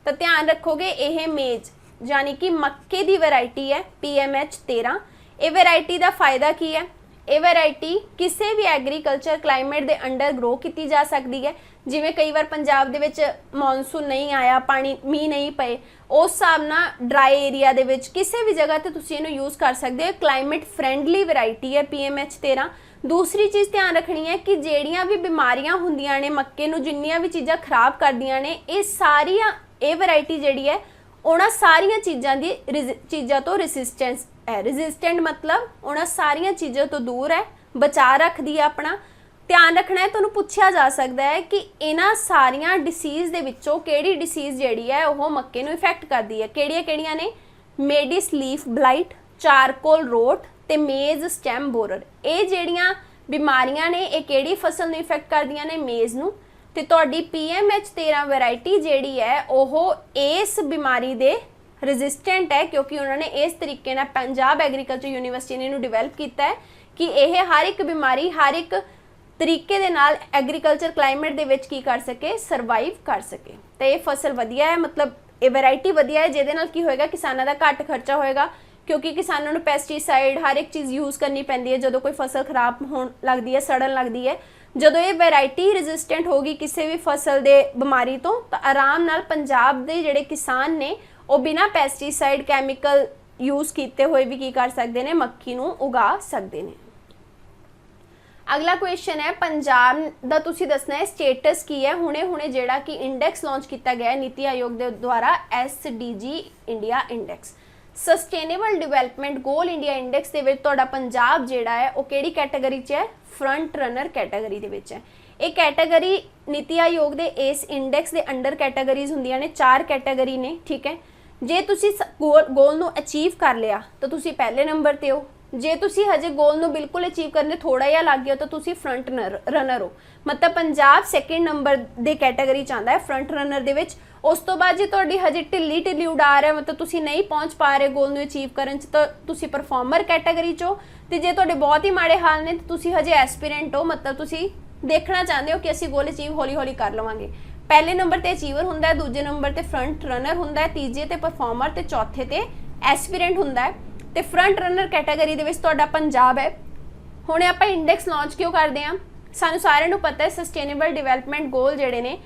ਤਾਂ ਧਿਆਨ ਰੱਖੋਗੇ ਇਹ ਮੇਜ਼ ਯਾਨੀ ਕਿ ਮੱਕੇ ਦੀ ਵੈਰਾਈਟੀ ਹੈ PMH13। ਇਹ ਵੈਰਾਈਟੀ ਦਾ ਫਾਇਦਾ ਕੀ ਹੈ? ਇਹ ਵੈਰਾਈਟੀ ਕਿਸੇ ਵੀ ਐਗਰੀਕਲਚਰ ਕਲਾਈਮੇਟ ਦੇ ਅੰਡਰ ਗਰੋ ਕੀਤੀ ਜਾ ਸਕਦੀ ਹੈ। ਜਿਵੇਂ ਕਈ ਵਾਰ ਪੰਜਾਬ ਦੇ ਵਿੱਚ ਮੌਨਸੂਨ ਨਹੀਂ ਆਇਆ, ਪਾਣੀ ਮੀਂਹ ਨਹੀਂ ਪਏ, ਉਸ ਹਿਸਾਬ ਨਾਲ ਡਰਾਈ ਏਰੀਆ ਦੇ ਵਿੱਚ ਕਿਸੇ ਵੀ ਜਗ੍ਹਾ ਤੇ ਤੁਸੀਂ ਇਹਨੂੰ ਯੂਜ਼ ਕਰ ਸਕਦੇ ਹੋ। ਕਲਾਈਮੇਟ ਫਰੈਂਡਲੀ ਵੈਰਾਈਟੀ ਹੈ PMH13। ਦੂਸਰੀ ਚੀਜ਼ ਧਿਆਨ ਰੱਖਣੀ ਹੈ ਕਿ ਜਿਹੜੀਆਂ ਵੀ ਬਿਮਾਰੀਆਂ ਹੁੰਦੀਆਂ ਨੇ ਮੱਕੇ ਨੂੰ, ਜਿੰਨੀਆਂ ਵੀ ਚੀਜ਼ਾਂ ਖਰਾਬ ਕਰਦੀਆਂ ਨੇ, ਇਹ ਸਾਰੀਆਂ ਇਹ ਵੈਰਾਈਟੀ ਜਿਹੜੀ ਹੈ ਉਹਨਾਂ ਸਾਰੀਆਂ ਚੀਜ਼ਾਂ ਤੋਂ ਰੈਸਿਸਟੈਂਸ ਹੈ। ਰੈਸਿਸਟੈਂਟ ਮਤਲਬ ਉਹਨਾਂ ਸਾਰੀਆਂ ਚੀਜ਼ਾਂ ਤੋਂ ਦੂਰ ਹੈ, ਬਚਾ ਰੱਖਦੀ ਹੈ ਆਪਣਾ। ਧਿਆਨ ਰੱਖਣਾ ਹੈ, ਤੁਹਾਨੂੰ ਪੁੱਛਿਆ ਜਾ ਸਕਦਾ ਹੈ ਕਿ ਇਹਨਾਂ ਸਾਰੀਆਂ ਡਿਸੀਜ਼ ਦੇ ਵਿੱਚੋਂ ਕਿਹੜੀ ਡਿਸੀਜ਼ ਜਿਹੜੀ ਹੈ ਉਹ ਮੱਕੇ ਨੂੰ ਇਫੈਕਟ ਕਰਦੀ ਹੈ। ਕਿਹੜੀਆਂ ਨੇ? ਮੇਡਿਸ ਲੀਫ ਬਲਾਈਟ, ਚਾਰਕੋਲ ਰੋਟ ਤੇ ਮੇਜ਼ ਸਟੈਮ ਬੋਰਰ। ਇਹ ਜਿਹੜੀਆਂ ਬਿਮਾਰੀਆਂ ਨੇ ਇਹ ਕਿਹੜੀ ਫਸਲ ਨੂੰ ਇਫੈਕਟ ਕਰਦੀਆਂ ਨੇ? ਮੇਜ਼ ਨੂੰ। ਤੇ ਤੁਹਾਡੀ PMH13 ਵੈਰਾਈਟੀ ਜਿਹੜੀ ਹੈ ਉਹ ਇਸ ਬਿਮਾਰੀ ਦੇ ਰੈਜ਼ਿਸਟੈਂਟ ਹੈ ਕਿਉਂਕਿ ਉਹਨਾਂ ਨੇ ਇਸ ਤਰੀਕੇ ਨਾਲ ਪੰਜਾਬ ਐਗਰੀਕਲਚਰ ਯੂਨੀਵਰਸਿਟੀ ਨੇ ਇਹਨੂੰ ਡਿਵੈਲਪ ਕੀਤਾ ਹੈ ਕਿ ਇਹ ਹਰ ਇੱਕ ਬਿਮਾਰੀ ਹਰ ਇੱਕ ਤਰੀਕੇ ਦੇ ਨਾਲ ਐਗਰੀਕਲਚਰ ਕਲਾਈਮੇਟ ਦੇ ਵਿੱਚ ਕੀ ਕਰ ਸਕੇ, ਸਰਵਾਈਵ ਕਰ ਸਕੇ। ਤੇ ਇਹ ਫਸਲ ਵਧੀਆ ਹੈ, ਮਤਲਬ ਇਹ ਵੈਰਾਈਟੀ ਵਧੀਆ ਹੈ ਜਿਹਦੇ ਨਾਲ ਕੀ ਹੋਏਗਾ, ਕਿਸਾਨਾਂ ਦਾ ਘੱਟ ਖਰਚਾ ਹੋਏਗਾ ਕਿਉਂਕਿ ਕਿਸਾਨਾਂ ਨੂੰ ਪੈਸਟੀਸਾਈਡ ਹਰ ਇੱਕ ਚੀਜ਼ ਯੂਜ਼ ਕਰਨੀ ਪੈਂਦੀ ਹੈ ਜਦੋਂ ਕੋਈ ਫਸਲ ਖਰਾਬ ਹੋਣ ਲੱਗਦੀ ਹੈ, ਸੜਨ ਲੱਗਦੀ ਹੈ। ਜਦੋਂ ਇਹ ਵੈਰਾਈਟੀ ਰੈਜ਼ਿਸਟੈਂਟ ਹੋਗੀ ਕਿਸੇ ਵੀ ਫਸਲ ਦੇ ਬਿਮਾਰੀ ਤੋਂ, ਤਾਂ ਆਰਾਮ ਨਾਲ ਪੰਜਾਬ ਦੇ ਜਿਹੜੇ ਕਿਸਾਨ ਨੇ ਉਹ ਬਿਨਾਂ ਪੈਸਟੀਸਾਈਡ ਕੈਮੀਕਲ ਯੂਜ਼ ਕੀਤੇ ਹੋਏ ਵੀ ਕੀ ਕਰ ਸਕਦੇ ਨੇ, ਮੱਕੀ ਨੂੰ ਉਗਾ ਸਕਦੇ ਨੇ। ਅਗਲਾ ਕੁਐਸਚਨ ਹੈ, ਪੰਜਾਬ ਦਾ ਤੁਸੀਂ ਦੱਸਣਾ ਹੈ ਸਟੇਟਸ ਕੀ ਹੈ। ਹੁਣੇ ਜਿਹੜਾ ਕਿ ਇੰਡੈਕਸ ਲਾਂਚ ਕੀਤਾ ਗਿਆ ਹੈ ਨੀਤੀ ਆਯੋਗ ਦੇ ਦੁਆਰਾ, SDG India index, sustainable development goal India index ਦੇ ਵਿੱਚ ਤੁਹਾਡਾ ਪੰਜਾਬ ਜਿਹੜਾ ਹੈ ਉਹ ਕਿਹੜੀ ਕੈਟਾਗਰੀ 'ਚ ਹੈ? ਫਰੰਟ ਰਨਰ ਕੈਟਾਗਰੀ ਦੇ ਵਿੱਚ ਹੈ। ਇਹ ਕੈਟਾਗਰੀ ਨੀਤੀ ਆਯੋਗ ਦੇ ਇਸ ਇੰਡੈਕਸ ਦੇ ਅੰਡਰ ਕੈਟਾਗਰੀਜ਼ ਹੁੰਦੀਆਂ ਨੇ, 4 ਕੈਟਾਗਰੀ ਨੇ, ਠੀਕ ਹੈ। ਜੇ ਤੁਸੀਂ ਗੋਲ ਨੂੰ ਅਚੀਵ ਕਰ ਲਿਆ ਤਾਂ ਤੁਸੀਂ ਪਹਿਲੇ ਨੰਬਰ ਤੇ ਹੋ। ਜੇ ਤੁਸੀਂ ਹਜੇ ਗੋਲ ਨੂੰ ਬਿਲਕੁਲ ਅਚੀਵ ਕਰਨੇ ਥੋੜਾ ਜਿਹਾ ਲੱਗ ਗਿਆ ਤਾਂ ਤੁਸੀਂ ਫਰੰਟ ਰਨਰ ਹੋ। ਮਤਲਬ ਪੰਜਾਬ ਸੈਕਿੰਡ ਨੰਬਰ ਦੇ ਕੈਟਾਗਰੀ 'ਚ ਆਉਂਦਾ ਹੈ ਫਰੰਟ ਰਨਰ ਦੇ ਵਿੱਚ। ਉਸ ਤੋਂ ਬਾਅਦ ਜੇ ਤੁਹਾਡੀ ਹਜੇ ਢਿੱਲੀ ਉਡਾ ਰਿਹਾ, ਮਤਲਬ ਤੁਸੀਂ ਨਹੀਂ ਪਹੁੰਚ ਪਾ ਰਹੇ ਗੋਲ ਨੂੰ ਅਚੀਵ ਕਰਨ 'ਚ, ਤਾਂ ਤੁਸੀਂ ਪਰਫਾਰਮਰ ਕੈਟਾਗਰੀ 'ਚ ਹੋ। ਤੇ ਜੇ ਤੁਹਾਡੇ ਬਹੁਤ ਹੀ ਮਾੜੇ ਹਾਲ ਨੇ ਤਾਂ ਤੁਸੀਂ ਹਜੇ ਐਸਪੀਰੈਂਟ ਹੋ, ਮਤਲਬ ਤੁਸੀਂ ਦੇਖਣਾ ਚਾਹੁੰਦੇ ਹੋ ਕਿ ਅਸੀਂ ਗੋਲ ਅਚੀਵ ਹੌਲੀ ਕਰ ਲਵਾਂਗੇ। ਪਹਿਲੇ ਨੰਬਰ ਤੇ ਅਚੀਵਰ ਹੁੰਦਾ ਹੈ, ਦੂਜੇ ਨੰਬਰ ਤੇ ਫਰੰਟ ਰਨਰ ਹੁੰਦਾ ਹੈ, ਤੀਜੇ ਤੇ ਪਰਫਾਰਮਰ ਤੇ ਚੌਥੇ ਤੇ ਐਸਪੀਰੈਂਟ ਹੁੰਦਾ ਹੈ। ਤੇ ਫਰੰਟ ਰਨਰ ਕੈਟਾਗਰੀ ਦੇ ਵਿੱਚ ਤੁਹਾਡਾ ਪੰਜਾਬ ਹੈ। ਹੁਣ ਆਪਾਂ ਇੰਡੈਕਸ ਲਾਂਚ ਕਿਉਂ ਕਰਦੇ ਹਾਂ? ਸਾਨੂੰ ਸਾਰਿਆਂ ਨੂੰ ਪਤਾ ਹੈ ਸਸਟੇਨੇਬਲ ਡਿਵੈਲਪਮੈਂਟ ਗੋਲ ਜਿਹੜੇ ਨੇ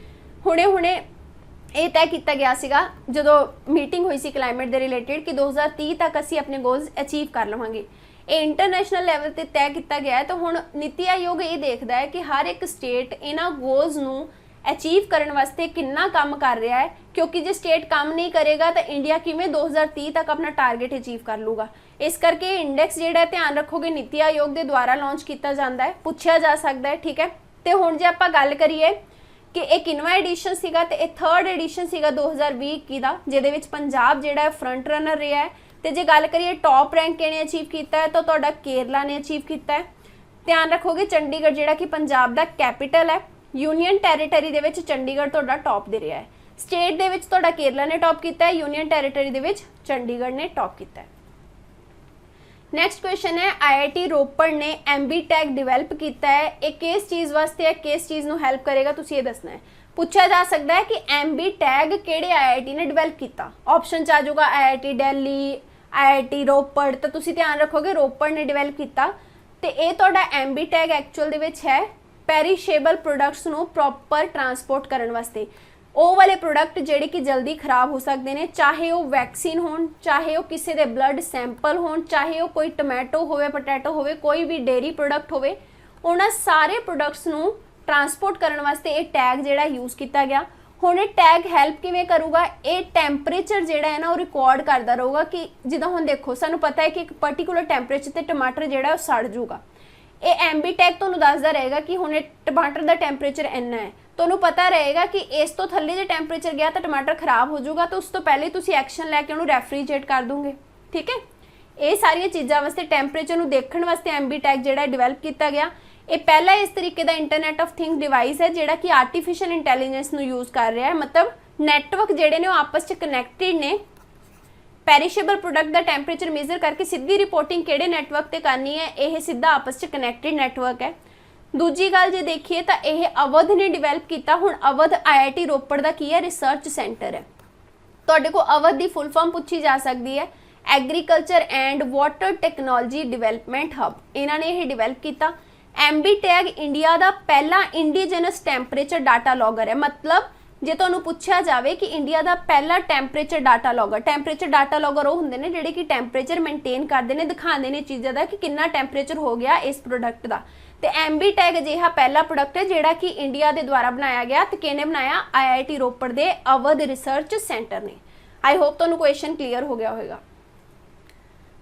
ਹੁਣੇ ਇਹ ਤੈਅ ਕੀਤਾ ਗਿਆ ਸੀਗਾ ਜਦੋਂ ਮੀਟਿੰਗ ਹੋਈ ਸੀ ਕਲਾਈਮੇਟ ਦੇ ਰਿਲੇਟਡ ਕਿ 2030 ਤੱਕ ਅਸੀਂ ਆਪਣੇ ਗੋਲਸ ਅਚੀਵ ਕਰ ਲਵਾਂਗੇ। ਇਹ ਇੰਟਰਨੈਸ਼ਨਲ ਲੈਵਲ ਤੇ ਤੈਅ ਕੀਤਾ ਗਿਆ ਹੈ। ਤਾਂ ਹੁਣ ਨੀਤੀ ਆਯੋਗ ਇਹ ਦੇਖਦਾ ਹੈ ਕਿ ਹਰ ਇੱਕ ਸਟੇਟ ਇਹਨਾਂ ਗੋਲਸ ਨੂੰ ਅਚੀਵ ਕਰਨ ਵਾਸਤੇ ਕਿੰਨਾ ਕੰਮ ਕਰ ਰਿਹਾ ਹੈ, ਕਿਉਂਕਿ ਜੇ ਸਟੇਟ ਕੰਮ ਨਹੀਂ ਕਰੇਗਾ ਤਾਂ ਇੰਡੀਆ ਕਿਵੇਂ 2030 ਤੱਕ ਆਪਣਾ ਟਾਰਗੇਟ ਅਚੀਵ ਕਰ ਲੂਗਾ। ਇਸ ਕਰਕੇ ਇੰਡੈਕਸ ਜਿਹੜਾ ਧਿਆਨ ਰੱਖੋਗੇ ਨੀਤੀ ਆਯੋਗ ਦੇ ਦੁਆਰਾ ਲਾਂਚ ਕੀਤਾ ਜਾਂਦਾ ਹੈ, ਪੁੱਛਿਆ ਜਾ ਸਕਦਾ ਹੈ, ਠੀਕ ਹੈ। ਤੇ ਹੁਣ ਜੇ ਆਪਾਂ ਗੱਲ ਕਰੀਏ ਕਿ ਇਹ ਕਿੰਨਵਾਂ ਐਡੀਸ਼ਨ ਸੀਗਾ, ਤੇ ਇਹ 3rd ਐਡੀਸ਼ਨ ਸੀਗਾ 2020-21 ਦਾ, ਜਿਹਦੇ ਵਿੱਚ ਪੰਜਾਬ ਜਿਹੜਾ ਫਰੰਟ ਰਨਰ ਰਿਹਾ ਹੈ। ਤੇ ਜੇ ਗੱਲ ਕਰੀਏ ਟੌਪ ਰੈਂਕ ਕਿਹਨੇ ਅਚੀਵ ਕੀਤਾ ਹੈ, ਤਾਂ ਤੁਹਾਡਾ ਕੇਰਲਾ ਨੇ ਅਚੀਵ ਕੀਤਾ ਹੈ। ਧਿਆਨ ਰੱਖੋਗੇ ਚੰਡੀਗੜ੍ਹ ਜਿਹੜਾ ਕਿ ਪੰਜਾਬ ਦਾ ਕੈਪੀਟਲ ਹੈ, ਯੂਨੀਅਨ ਟੈਰੀਟਰੀ ਦੇ ਵਿੱਚ ਚੰਡੀਗੜ੍ਹ ਤੁਹਾਡਾ ਟੌਪ ਦੇ ਰਿਹਾ ਹੈ। ਸਟੇਟ ਦੇ ਵਿੱਚ ਤੁਹਾਡਾ ਕੇਰਲਾ ਨੇ ਟੌਪ ਕੀਤਾ ਹੈ, ਯੂਨੀਅਨ ਟੈਰੀਟਰੀ ਦੇ ਵਿੱਚ ਚੰਡੀਗੜ੍ਹ ਨੇ ਟੌਪ ਕੀਤਾ ਹੈ। ਨੈਕਸਟ ਕੁਐਸਚਨ ਹੈ, IIT ਰੋਪੜ ਨੇ MB ਟੈਗ ਡਿਵੈਲਪ ਕੀਤਾ ਹੈ। ਇਹ ਕਿਸ ਚੀਜ਼ ਵਾਸਤੇ ਹੈ, ਕਿਸ ਚੀਜ਼ ਨੂੰ ਹੈਲਪ ਕਰੇਗਾ, ਤੁਸੀਂ ਇਹ ਦੱਸਣਾ ਹੈ। ਪੁੱਛਿਆ ਜਾ ਸਕਦਾ ਹੈ ਕਿ MB ਟੈਗ ਕਿਹੜੇ IIT ਨੇ ਡਿਵੈਲਪ ਕੀਤਾ। ਆਪਸ਼ਨ 'ਚ ਆ ਜਾਊਗਾ IIT ਦਿੱਲੀ, IIT ਰੋਪੜ, ਤਾਂ ਤੁਸੀਂ ਧਿਆਨ ਰੱਖੋਗੇ ਰੋਪੜ ਨੇ ਡਿਵੈਲਪ ਕੀਤਾ। ਤੇ ਇਹ ਤੁਹਾਡਾ MB ਟੈਗ ਐਕਚੁਅਲ ਦੇ ਵਿੱਚ ਹੈ ਪੈਰੀਸ਼ੇਬਲ ਪ੍ਰੋਡਕਟਸ ਨੂੰ ਪ੍ਰੋਪਰ ਟਰਾਂਸਪੋਰਟ ਕਰਨ ਵਾਸਤੇ। ਉਹ ਵਾਲੇ ਪ੍ਰੋਡਕਟ ਜਿਹੜੇ ਕਿ ਜਲਦੀ ਖਰਾਬ ਹੋ ਸਕਦੇ ਨੇ, ਚਾਹੇ ਉਹ ਵੈਕਸੀਨ ਹੋਣ, ਚਾਹੇ ਉਹ ਕਿਸੇ ਦੇ ਬਲੱਡ ਸੈਂਪਲ ਹੋਣ, ਚਾਹੇ ਉਹ ਕੋਈ ਟੋਮੈਟੋ ਹੋਵੇ, ਪੋਟੈਟੋ ਹੋਵੇ, ਕੋਈ ਵੀ ਡੇਰੀ ਪ੍ਰੋਡਕਟ ਹੋਵੇ, ਉਹਨਾਂ ਸਾਰੇ ਪ੍ਰੋਡਕਟਸ ਨੂੰ ट्रांसपोर्ट करने वास्ते ये टैग जिहड़ा यूज़ किया गया। हुण ये टैग हैल्प किवें करूगा, ये टैंपरेचर जिहड़ा है ना वो रिकॉर्ड करता रहूगा कि जिद्दां हुण देखो सानूं पता है कि एक पर्टिकुलर टैंपरेचर ते टमाटर जिहड़ा वो सड़ जूगा। ये एमबी टैग तुहानूं दसदा रहेगा कि हुण टमाटर का टैंपरेचर इन्ना है, तुहानूं पता रहेगा कि इस तो थल्ले जे टैंपरेचर गया तो टमाटर खराब हो जाऊगा, तो उस तो पहले तुसीं एक्शन लैके उहनूं रैफ्रीजरेट कर दोगे। ठीक है, ये सारिया चीज़ां वास्ते टैंपरेचर नूं देखण वास्ते एमबी टैग जिहड़ा डिवेलप किया गया। ये पहला इस तरीके का इंटरनेट ऑफ थिंग्स डिवाइस है जिहड़ा कि आर्टिफिशियल इंटैलीजेंस नूं यूज़ कर रहा है, मतलब नैटवर्क जिहड़े ने आपस च कनैक्टेड ने। पैरीशेबल प्रोडक्ट का टैंपरेचर मेजर करके सीधी रिपोर्टिंग किहड़े नैटवर्क ते करनी है, यह सीधा आपस च कनैक्टेड नैटवर्क है। दूजी गल जे देखिए तो यह अवध ने डिवेलप किया। हुण अवध IIT रोपड़ का की है रिसर्च सेंटर है। तुहाडे कोल अवध की फुल फॉर्म पूछी जा सकती है, agriculture and water technology development hub, इन्होंने यह डिवेलप किया। एमबी टैग इंडिया का पहला इंडीजनस टैंपरेचर डाटा लॉगर है, मतलब जे तुहानूं पुछया जाए कि इंडिया का पहला टैंपरेचर डाटा डाटा लॉगर वो हुंदे ने जिहड़े कि टैंपरेचर मेनटेन करते हैं, दिखाते हैं चीज़ों का कि कितना टैंपरेचर हो गया इस प्रोडक्ट का। तो एमबी टैग अजिहा पहला प्रोडक्ट है जिहड़ा कि इंडिया के द्वारा बनाया गया, तो किहने बनाया, IIT रोपड़ के अवध रिसर्च सेंटर ने। आई होप तुहानूं क्वेश्चन क्लीयर हो गया होगा।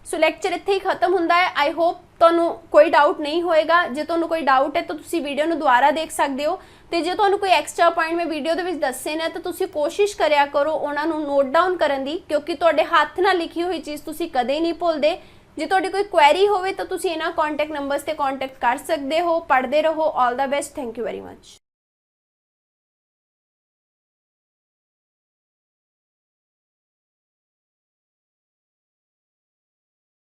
सो लैक्चर इत्थे ही खत्म हुंदा है। आई होप तुहानूं कोई डाउट नहीं होएगा। जे तुहानूं कोई डाउट है तो तुसीं वीडियो नूं दोबारा देख सकते हो, तो जे तुहानूं कोई एक्स्ट्रा पॉइंट मैं वीडियो दे विच दस्से ने तो तुसीं कोशिश करिया करो उन्हां नूं नोट डाउन करन दी, क्योंकि तुहाडे हत्थ नाल लिखी हुई चीज़ तुसीं कदे नहीं भुलदे। जे तुहाडी कोई क्वेरी होवे तो तुसीं इन्हां कॉन्टैक्ट नंबर्स ते कॉन्टैक्ट कर सकते हो। पढ़ते रहो। All the best. Thank you very much.